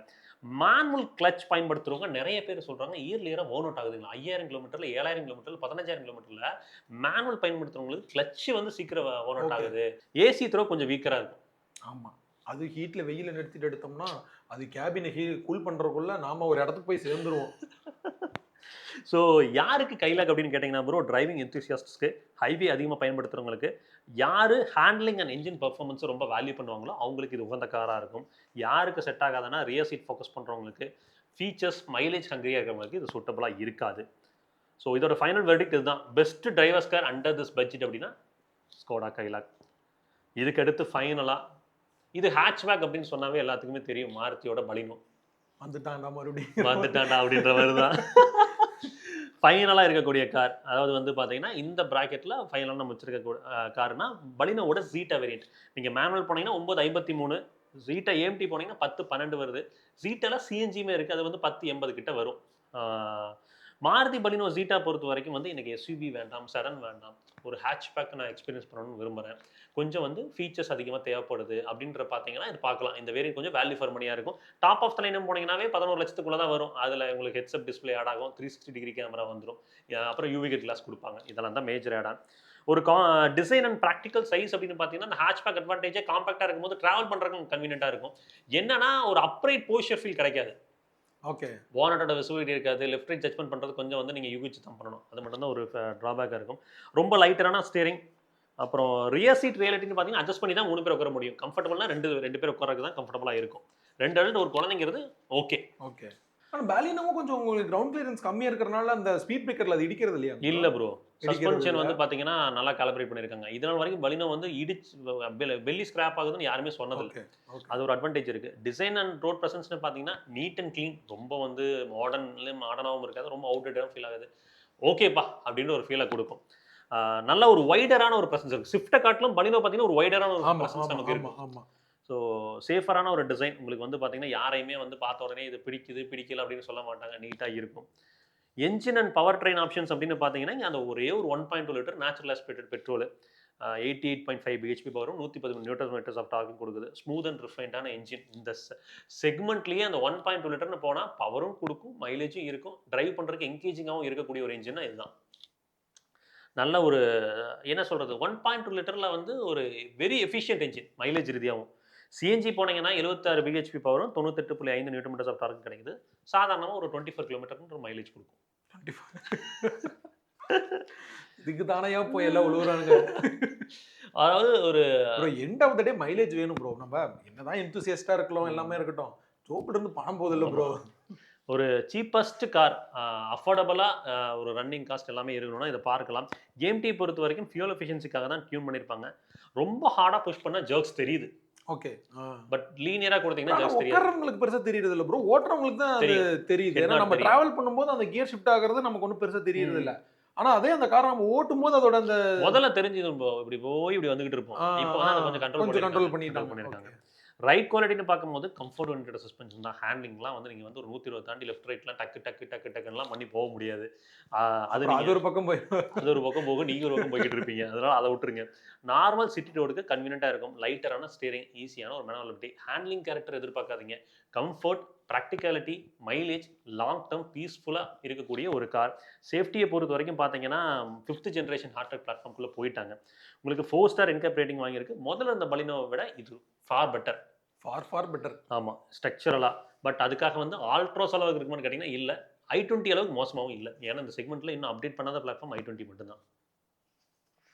மேனுவல் கிளச் பயன்படுத்துறவங்க நிறைய பேர் சொல்றாங்க இயர்லியராக ஓன் அவுட் ஆகுதுங்களா. 5,000 கிலோமீட்டர்ல 7,000 கிலோமீட்டர்ல 15,000 கிலோமீட்டர்ல மேனுவல் பயன்படுத்துறவங்களுக்கு கிளச் வந்து சீக்கிரம் ஓன் அவுட் ஆகுது. ஏசி த்ரோ கொஞ்சம் வீக்கரா இருக்கும். ஆமா, அது ஹீட்ல வெயில நிறுத்திட்டு எடுத்தோம்னா அது கேபினை கூல் பண்றதுக்குள்ள நாம ஒரு இடத்துக்கு போய் சேர்ந்துருவோம். ஸோ யாருக்கு கைலாக் அப்படின்னு கேட்டிங்கன்னா ப்ரோ, டிரைவிங் என்தூசியாஸ்ட்ஸ்க்கு, ஹைவே அதிகமாக பயன்படுத்துகிறவங்களுக்கு, யார் ஹேண்ட்லிங் அண்ட் என்ஜின் பர்ஃபார்மன்ஸை ரொம்ப வேல்யூ பண்ணுவாங்களோ அவங்களுக்கு இது உகந்த காராக இருக்கும். யாருக்கு செட் ஆகாதுன்னா ரியர் சீட் ஃபோக்கஸ் பண்ணுறவங்களுக்கு, ஃபீச்சர்ஸ் மைலேஜ் ஹங்கிரியாக இருக்கிறவங்களுக்கு இது சூட்டபுளாக இருக்காது. ஸோ இதோட ஃபைனல் வெர்டிக்ட் இதுதான். Best drivers car under this budget அப்படின்னா ஸ்கோடா கைலாக். இதுக்கு அடுத்து ஃபைனலாக இது ஹேட்ச்பேக் அப்படின்னு சொன்னாவே எல்லாத்துக்குமே தெரியும், மாருதியோட பலினோ. வந்துட்டான்டா மறுபடியும் வந்துட்டான்டா அப்படின்ற மாதிரி தான் ஃபைனலாக இருக்கக்கூடிய கார். அதாவது வந்து பார்த்தீங்கன்னா இந்த ப்ராக்கெட்டில் ஃபைனலாக நம்ம வச்சிருக்க காருனா பலினோவோட ஜீட்டா வேரியன்ட். நீங்கள் மேனுவல் போனீங்கன்னா 953, ஜீட்டா ஏஎம்டி போனீங்கன்னா 1012 வருது. ஜீட்டாவில் சிஎன்ஜியுமே இருக்குது, அது வந்து 1080 கிட்ட வரும். மாருதி பலினோ ஜீட்டா பொறுத்த வரைக்கும் வந்து எனக்கு எஸ்யூவி வேண்டாம், செடன் வேண்டாம், ஒரு ஹேட்ச்பேக் நான் எக்ஸ்பீரியன்ஸ் பண்ணணும்னு விரும்புகிறேன். கொஞ்சம் வந்து ஃபீச்சர்ஸ் அதிகமாக தேவைப்படுது அப்படின்ற பார்த்தீங்கன்னா இது பார்க்கலாம். இந்த வேரியன்ட் கொஞ்சம் வேல்யூ ஃபார் மணியாக இருக்கும். டாப் ஆஃப் த லைன் போனீங்கன்னாவே 11 லட்சத்துக்குள்ளே தான் வரும். அதில் உங்களுக்கு ஹெட்ஸ்அப் டிஸ்பிளே ஆட் ஆகும், 360 டிகிரி கேமரா வந்துடும், அப்புறம் யூவி கிளாஸ் கொடுப்பாங்க. இதெல்லாம் தான் மேஜர் ஆட் ஆன். ஒரு டிசைன் அண்ட் ப்ராக்டிக்கல் சைஸ் அப்படின்னு பார்த்தீங்கன்னா இந்த ஹேட்ச்பேக் அட்வான்டேஜே காம்பாக்டாக இருக்கும்போது ட்ராவல் பண்ணுறதுக்கு கன்வீனியன்ட்டாக இருக்கும். என்னன்னா ஒரு அப்ரைட் போஸ்டர் ஃபீல் கிடைக்காது. ஓகே, வானட்டோட விசிபிலிட்டி இருக்காது. லெஃப்ட் ரைட் ஜட்மெண்ட் பண்ணுறது கொஞ்சம் வந்து நீங்கள் யூகிச்சு தான் பண்ணணும். அது மட்டும் தான் ஒரு ட்ராபேக்காக இருக்கும். ரொம்ப லைட்டரான ஸ்டியரிங், அப்புறம் ரியர் சீட் ரியாலிட்டின்னு பார்த்தீங்கன்னா அட்ஜஸ்ட் பண்ணி தான் 3 பேர் உட்கார முடியும். கம்ஃபர்டபுள்னா 2 பேர் உட்காரக்கு தான் கம்ஃபர்டபுளாக இருக்கும். 2 அடல்ட் ஒரு குழந்தைங்கிறது ஓகே. ஆனால் பாலினோவும் கொஞ்சம் உங்களுக்கு கிரவுண்ட் கிளியரன்ஸ் கம்மியாக இருக்கிறனால அந்த ஸ்பீட் பிரேக்கரில் அது இடிக்கிறது இல்லையா? இல்லை ப்ரோ, சஸ்பென்ஷன் வந்து பார்த்தீங்கன்னா நல்லா காலிப்ரேட் பண்ணியிருக்காங்க. இதனால் வரைக்கும் பலினோ வந்து பெல்லி ஸ்கிராப் ஆகுதுன்னு யாருமே சொன்னதில்லை. அது ஒரு அட்வான்டேஜ் இருக்குது. டிசைன் அண்ட் ரோட் ப்ரெசன்ஸ்னு பார்த்தீங்கன்னா நீட் அண்ட் க்ளீன், ரொம்ப வந்து மாடர்னாகவும் இருக்காது, ரொம்ப அவுட்டேட்டாகவும் ஃபீல் ஆகுது. ஓகேப்பா அப்படின்ற ஒரு ஃபீலை கொடுக்கும். நல்ல ஒரு வைடரான ஒரு ப்ரெசன்ஸ் இருக்குது. ஸ்விஃப்ட்டை காட்டிலும் பலினோ பார்த்தீங்கன்னா ஒரு வைடரான ஒரு ப்ரெசன்ஸ் நமக்கு இருக்கும். ஸோ சேஃபரான ஒரு டிசைன் உங்களுக்கு வந்து பார்த்தீங்கன்னா யாரையுமே வந்து பார்த்த உடனே இது பிடிக்கல அப்படின்னு சொல்ல மாட்டாங்க, நீட்டாக இருக்கும். Engine and powertrain options அப்படின்னு பார்த்தீங்கன்னா இங்கே அந்த ஒரே ஒரு 1.2 litre natural aspirated petrol, 88.5 bhp பவரும் 113 நியூட்டன் மீட்டர்ஸ் ஆஃப் டார்க்கும் கொடுக்குது. ஸ்மூத் அண்ட் ரிஃபைண்டான என்ஜின். இந்த செக்மெண்ட்லேயே அந்த 1.2 லிட்டர்னு போனால் பவரும் கொடுக்கும், மைலேஜும் இருக்கும், டிரைவ் பண்ணுறதுக்கு என்கேஜிங்காகவும் இருக்கக்கூடிய ஒரு என்ஜின்னா இதுதான். நல்ல ஒரு என்ன சொல்கிறது, 1.2 லிட்டரில் வந்து ஒரு வெரி எஃபிஷியன்ட் என்ஜின் மைலேஜ் ரீதியாகவும். சிஎன்ஜி போனீங்கன்னா 76 bhp பவரும் 98.5 நியூட்டன் மீட்டர்ஸ் ஆஃப் டார்க் கிடைக்குது. சாதாரணமாக ஒரு 24 கிலோமீட்டர் மைலேஜ் கொடுக்கும். இதுக்கு தானையா போய் எல்லாம் உழுவுறானுங்க. அதாவது ஒரு end of the day mileage வேணும் ப்ரோ. நம்ம என்னதான் என்தூசியஸ்டா இருக்கலாம், எல்லாமே இருக்கட்டும், ஜோப்ல இருந்து பணம் போதில்லை ப்ரோ. ஒரு சீப்பஸ்ட் கார், அஃபோர்டபுளாக ஒரு ரன்னிங் காஸ்ட் எல்லாமே இருக்கணும்னா இதை பார்க்கலாம். கேம் டி பொறுத்த வரைக்கும் ஃபியூல் எஃபிஷியன்சிக்காக தான் டியூன் பண்ணியிருப்பாங்க. ரொம்ப ஹார்டாக புஷ் பண்ணால் ஜர்க்ஸ் தெரியுது. ஓகே. பட் லீனியரா கொடுத்தீங்கன்னா ஜஸ்ட் தெரியாது. உட்கார்றவங்களுக்கு பெருசா தெரியுறது இல்ல ப்ரோ. ஓட்டுறவங்களுக்கு தான் அது தெரியுது. ஏன்னா நம்ம டிராவல் பண்ணும்போது அந்த கியர் ஷிஃப்ட் ஆகுறது நமக்கு ஒன்றும் பெருசா தெரியறது இல்ல. ஆனா அதே அந்த காரை நம்ம ஓட்டும் போது அதோட அந்த முதல்ல தெரிஞ்சுக்கும் ப்ரோ. இப்படி போய் இப்படி வந்துகிட்டு இருப்போம். இப்போ வந்து அதை கொஞ்சம் கண்ட்ரோல் பண்ணியிருக்காங்க. ரைட் குவாலிட்டின்னு பார்க்கும்போது கம்ஃபர்ட் ஓரியன்டட் சஸ்பென்ஷன் தான். ஹேண்ட்லிங்லாம் வந்து நீங்கள் வந்து ஒரு 120 தாண்டி லெஃப்ட் ரைட்லாம் டக்குன்னுலாம் பண்ணி போக முடியாது. அது ஒரு பக்கம் போகும், நீங்கள் ஒரு பக்கம் போய்கிட்டு இருப்பீங்க. அதனால அதை விட்டுருங்க. நார்மல் சிட்டி ரோடுக்கு கன்வீனியன்ட்டாக இருக்கும். லைட்டரான ஸ்டீரிங், ஈஸியான ஒரு மேனுவலிட்டி. ஹேண்ட்லிங் கேரக்டர் எதிர்பார்க்காதீங்க. Comfort, practicality, mileage, long term பீஸ்ஃபுல்லாக இருக்கக்கூடிய ஒரு கார். சேஃப்டியை பொறுத்த வரைக்கும் பார்த்தீங்கன்னா 5th ஜென்ரேஷன் ஹார்ட்வேர் பிளாட்ஃபார்ம்குள்ளே போயிட்டாங்க. உங்களுக்கு 4 ஸ்டார் என்கேப் ரேட்டிங் வாங்கியிருக்கு. முதல்ல இந்த பலினோவை விட இது ஃபார் பெட்டர். For better. ஆமாம், ஸ்ட்ரக்சரலா. பட் அதுக்காக வந்து ஆல்ட்ரோஸ் அளவுக்கு இருக்குமான்னு கேட்டிங்கன்னா இல்லை. i20 அளவுக்கு மோசமாகவும் இல்லை. ஏன்னா இந்த செக்மெண்ட்டில் இன்னும் அப்டேட் பண்ணாத பிளாட்ஃபார்ம் i20 மட்டும்தான்.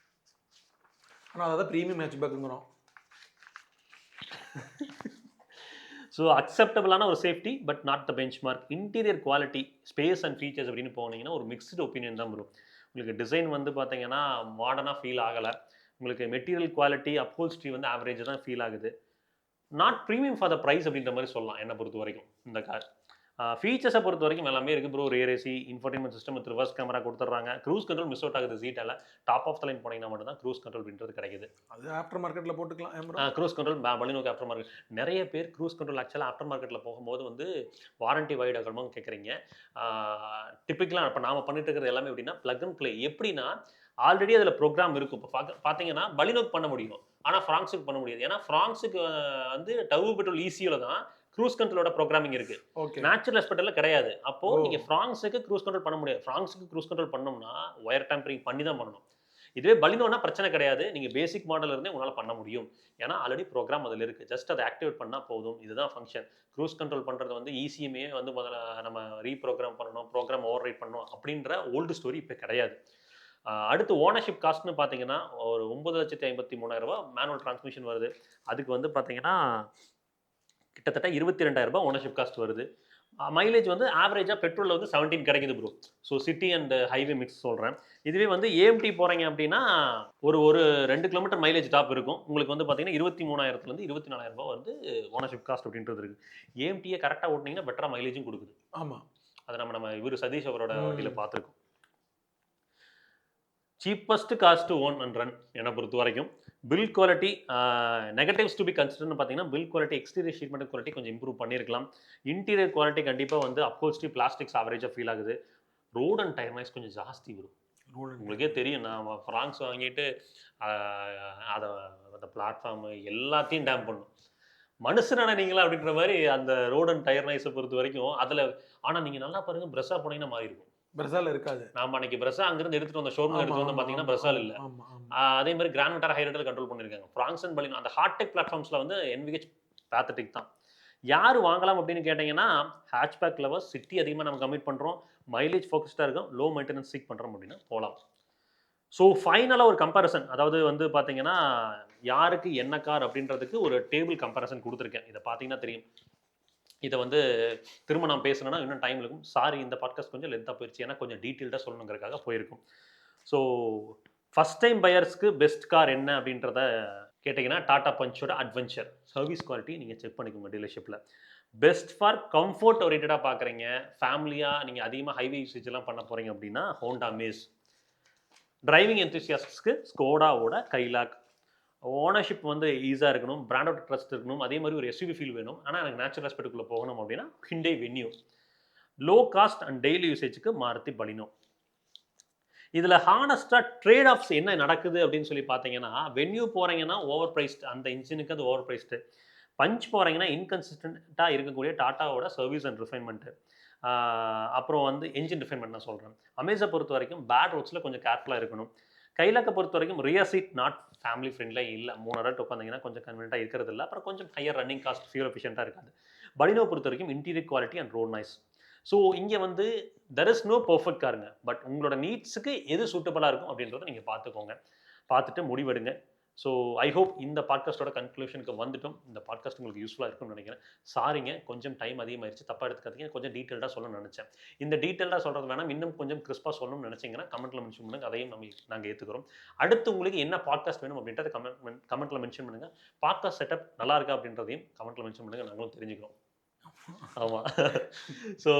ஆனால் அதான் ப்ரீமியம் ஹேட்ச்பேக்குங்கிறோம். ஸோ அக்செப்டபிளான ஒரு safety, but not the bench mark. Interior quality, space and features அப்படின்னு போனீங்கன்னா ஒரு மிக்ஸ்டு ஒப்பீனியன் தான் வரும். உங்களுக்கு டிசைன் வந்து பார்த்தீங்கன்னா மாடர்னாக ஃபீல் ஆகலை. உங்களுக்கு மெட்டீரியல் குவாலிட்டி, அப்ஹோல்ஸ்ட்ரி வந்து ஆவரேஜ் தான் ஃபீல் ஆகுது. Not premium for the price அப்படின்ற மாதிரி சொல்லலாம் என்னை பொறுத்த வரைக்கும் இந்த கார். ஃபீச்சர்ஸை பொறுத்த வரைக்கும் எல்லாமே இருக்குது bro. Rear AC, infotainment system with reverse camera கொடுத்துட்றாங்க. க்ரூஸ் கண்ட்ரோல் மிஸ் அவுட் ஆகுது சீட்டால். டாப் ஆஃப் த லைன் போனீங்கன்னா மட்டும் தான் க்ரூஸ் கண்ட்ரோல் அப்படின்றது கிடைக்குது. அது ஆஃப்டர் மார்க்கெட்டில் போட்டுக்கலாம். க்ரூஸ் கண்ட்ரோல் பலினோக்கு ஆஃப்டர் மார்க்கெட். நிறைய பேர் க்ரூஸ் கண்ட்ரோல் ஆக்சுவலாக ஆஃப்டர் மார்க்கெட்டில் போகும்போது வந்து வாரண்டி வைட் ஆகணும்னு கேட்குறீங்க. டிப்பிக்கலாக இப்போ நாம் பண்ணிட்டு இருக்கிறது எல்லாமே எப்படின்னா ப்ளக் அண்ட் ப்ளே. எப்படின்னா ஆல்ரெடி அதில் ப்ரோக்ராம் இருக்கும். இப்போ பார்த்தீங்கன்னா பலினோக்கு பண்ண முடியும், ஆனால் ஃப்ராங்ஸுக்கு பண்ண முடியாது. ஏன்னா ஃப்ராங்ஸுக்கு வந்து டர்போ பெட்ரோல் ஈஸியில் தான் க்ரூஸ் கண்ட்ரோலோட ப்ரோக்ராமிங் இருக்கு. நேச்சுரல் ஹாஸ்பிட்டலில் கிடையாது. அப்போ நீங்கள் ஃப்ராங்ஸுக்கு க்ரூஸ் கண்ட்ரோல் பண்ண முடியாது. ஃப்ராங்ஸுக்கு க்ரூஸ் கண்ட்ரோல் பண்ணோம்னா ஒயர் டேம்பரிங் பண்ணி தான் பண்ணணும். இதுவே பலினோனா பிரச்சனை கிடையாது. நீங்கள் பேசிக் மாடல் இருந்தே உங்களால் பண்ண முடியும். ஏன்னா ஆல்ரெடி ப்ரோக்ராம் அதில் இருக்குது. ஜஸ்ட் அதை ஆக்டிவேட் பண்ணால் போதும். இதுதான் ஃபங்க்ஷன். க்ரூஸ் கண்ட்ரோல் பண்ணுறது வந்து ஈஸியுமே வந்து முதல்ல நம்ம ரீப்ரோக்ராம் பண்ணணும், ப்ரோக்ராம் ஓவர் ரைட் பண்ணணும் அப்படின்ற ஓல்டு ஸ்டோரி இப்போ கிடையாது. அடுத்து ஓனர்ஷிப் காஸ்ட்னு பார்த்தீங்கன்னா ஒரு 9,53,000 ரூபா மேனுவல் டிரான்ஸ்மிஷன் வருது. அதுக்கு வந்து பார்த்தீங்கன்னா கிட்டத்தட்ட 22,000 ரூபாய் ஓனர்ஷிப் காஸ்ட் வருது. மைலேஜ் வந்து ஆவரேஜாக பெட்ரோலில் வந்து 17 கிடைக்குது bro. So city and highway mix சொல்கிறேன். இதுவே வந்து ஏஎம்டி போகிறீங்க அப்படின்னா ஒரு 2 கிலோமீட்டர் மைலேஜ் டாப் இருக்கும். உங்களுக்கு வந்து பார்த்தீங்கன்னா 23,000 24,000 ரூபாய் வந்து ஓனர்ஷிப் காஸ்ட் அப்படின்றது இருக்குது. ஏஎம்டியை கரெக்டாக ஓட்டினீங்கன்னா பெட்டராக மைலேஜும் கொடுக்குது. ஆமாம், அதை நம்ம இவர் சதீஷ் அவரோட வண்டியில் பார்த்துருக்கோம். Cheapest cost to own and run என்னை பொறுத்த வரைக்கும். Build quality negatives to be கன்சிடர்னு பார்த்தீங்கன்னா build quality, exterior sheet quality கொஞ்சம் இம்ப்ரூவ் பண்ணியிருக்கலாம். இன்டீரியர் குவாலிட்டி கண்டிப்பாக வந்து அப்ஹோல்ஸ்ட்ரி, பிளாஸ்டிக்ஸ் ஆவரேஜாக ஃபீல் ஆகுது. ரோட் அண்ட் டயர் நாய்ஸ் கொஞ்சம் ஜாஸ்தி வரும். உங்களுக்கே தெரியும், நான் ஃப்ராங்ஸ் வாங்கிட்டு அதை அந்த பிளாட்ஃபார்மு எல்லாத்தையும் டேம் பண்ணும். மனுஷனான நீங்களா அப்படின்ற மாதிரி அந்த ரோட் அண்ட் டயர் நாய்ஸை பொறுத்த வரைக்கும் அதில். ஆனால் நீங்கள் நல்லா பாருங்கள், பிரஸ்ஸாக போனீங்கன்னா மாறி இருக்கும். பிரசால் இருக்காது. நாம அன்னைக்கு பிரஸா அங்கிருந்து எடுத்துட்டு வந்த ஷோரூம் எடுத்து வந்து பாத்தீங்கன்னா பிரஸால் இல்ல. அதே மாதிரி கிராண்ட் விட்டார் ஹைரைடர் கண்ட்ரோல் பண்ணிருக்காங்க. ஃப்ராங்ஸ் அண்ட் பலினோ அந்த ஹார்ட் டெக் பிளாட்ஃபார்ம்ஸ்ல வந்து NVH பேத்தட்டிக் தான். யார் வாங்கலாம் அப்படின்னு கேட்டீங்கன்னா ஹேட்ச்பேக் லவர்ஸ். சிட்டி அதிகமாக நம்ம கமிட் பண்றோம், மைலேஜ் ஃபோக்கஸ்டாக இருக்கும், லோ மெயின்டெனன்ஸ் சீக் பண்றோம் அப்படின்னா போகலாம். ஸோ ஃபைனலாக ஒரு கம்பேரிசன், அதாவது வந்து பார்த்தீங்கன்னா யாருக்கு என்ன கார் அப்படின்றதுக்கு ஒரு டேபிள் கம்பேரிசன் கொடுத்துருக்கேன். இதை பார்த்தீங்கன்னா தெரியும். இதை வந்து திரும்ப நான் பேசணும்னா இன்னும் டைம் இருக்கும். சாரி, இந்த பாட்காஸ்ட் கொஞ்சம் லென்த்தாக போயிடுச்சு. ஏன்னா கொஞ்சம் டீட்டெயில்டாக சொல்லணுங்கிறதுக்காக போயிருக்கும். ஸோ ஃபஸ்ட் டைம் பையர்ஸ்க்கு பெஸ்ட் கார் என்ன அப்படின்றத கேட்டிங்கன்னா டாடா பஞ்சோட அட்வென்ச்சர். சர்வீஸ் குவாலிட்டி நீங்கள் செக் பண்ணிக்கோங்க டீலர்ஷிப்பில். பெஸ்ட் ஃபார் கம்ஃபர்ட் ஓரியன்டாக பார்க்குறீங்க, ஃபேமிலியாக நீங்கள் அதிகமாக ஹைவே யூசேஜ்லாம் பண்ண போகிறீங்க அப்படின்னா ஹோண்டா மேஸ். டிரைவிங் என்தூசியாஸ்ட்ஸ்க்கு ஸ்கோடாவோட கைலாக். ஓனர்ஷிப் வந்து ஈஸியாக இருக்கணும், பிராண்டோட ட்ரஸ்ட் இருக்கணும், அதே மாதிரி ஒரு SUV ஃபீல் வேணும். ஆனால் எனக்கு நேச்சுரல் ஆஸ்பெக்ட்டுக்குள்ளே போகணும் அப்படின்னா Hyundai Venue. Low cost and daily யூசேஜுக்கு மாருதி பலினோ. இதில் ஹானஸ்டாக ட்ரேட் ஆஃப்ஸ் என்ன நடக்குது அப்படின்னு சொல்லி பார்த்தீங்கன்னா, வென்யூ போகிறீங்கன்னா ஓவர் ப்ரைஸ்டு, அந்த இன்ஜினுக்கு அது ஓவர் ப்ரைஸ்டு. பஞ்ச் போகிறீங்கன்னா இன்கன்சிஸ்டண்ட்டாக இருக்கக்கூடிய டாட்டாவோட சர்வீஸ் அண்ட் ரிஃபைன்மெண்ட்டு. அப்புறம் வந்து என்ஜின் ரிஃபைன்மெண்ட் நான் சொல்கிறேன். அமேஸை பொறுத்த வரைக்கும் பேட் ரோட்ஸில் கொஞ்சம் கேர்ஃபுல்லாக இருக்கணும். கைலாக்கை பொறுத்த வரைக்கும் ரியர் சீட் நாட் ஃபேமிலி ஃப்ரெண்ட்லியாக இல்லை. 3 அடல்ட் உட்காந்திங்கன்னா கொஞ்சம் கன்வீனியன்ட்டாக இருக்கிறது இல்லை. அப்புறம் கொஞ்சம் ஹையர் ரன்னிங் காஸ்ட், ஃபியூல் எஃபிஷியண்ட்டாக இருக்காது. பலினோ பொறுத்த வரைக்கும் interior quality and road noise. So இங்கே வந்து தெர் இஸ் நோ பர்ஃபெக்ட் காருங்க. பட் உங்களோட நீட்ஸுக்கு எது சூட்டபுளாக இருக்கும் அப்படின்றத நீங்கள் பார்த்துக்கோங்க. பார்த்துட்டு முடிவெடுங்க. ஸோ ஐ ஹோப் இந்த பாட்காஸ்ட்டோட கன்க்ளூஷனுக்கு வந்துட்டோம். இந்த பாட்காஸ்ட் உங்களுக்கு யூஸ்ஃபுல்லாக இருக்கும்னு நினைக்கிறேன். சாரிங்க, கொஞ்சம் டைம் அதிகமாகிடுச்சு, தப்பாக எடுத்துக்காதீங்க. கொஞ்சம் டீட்டெயில்டாக சொல்லணும்னு நினச்சேன். இந்த டீட்டெயில்டாக சொல்கிறது வேணாம், இன்னும் கொஞ்சம் கிறிஸ்பாக சொல்லணும்னு நினச்சிங்கன்னா கமெண்ட்டில் மென்ஷன் பண்ணுங்க, அதையும் நாங்கள் ஏற்றுக்கிறோம். அடுத்து உங்களுக்கு என்ன பாட்காஸ்ட் வேணும் அப்படின்றத கமெண்ட்டில் மென்ஷன் பண்ணுங்கள். பாட்காஸ்ட் செட்டப் நல்லா இருக்கா அப்படின்றதையும் கமெண்ட்டில் மென்ஷன் பண்ணுங்கள், நாங்களும் தெரிஞ்சுக்கிறோம். ஆமாம். ஸோ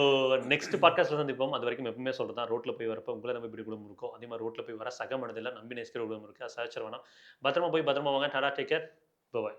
நெக்ஸ்ட் பாட்காஸ்ட்டில் சந்திப்போம். அது வரைக்கும் எப்பவுமே சொல்கிறது தான், ரோட்டில் போய் வரப்போ உங்களை நம்பி இப்படி குடும்பம் இருக்கும், அதே மாதிரி ரோட்டில் போய் வர சக மனதில் நம்பி நேசிக்கிற குடும்பம் இருக்குது. அசாச்சர் வேணாம். பத்திரமா போய் பத்திரமா வாங்க. டாடா, டேக் கேர், பாய்.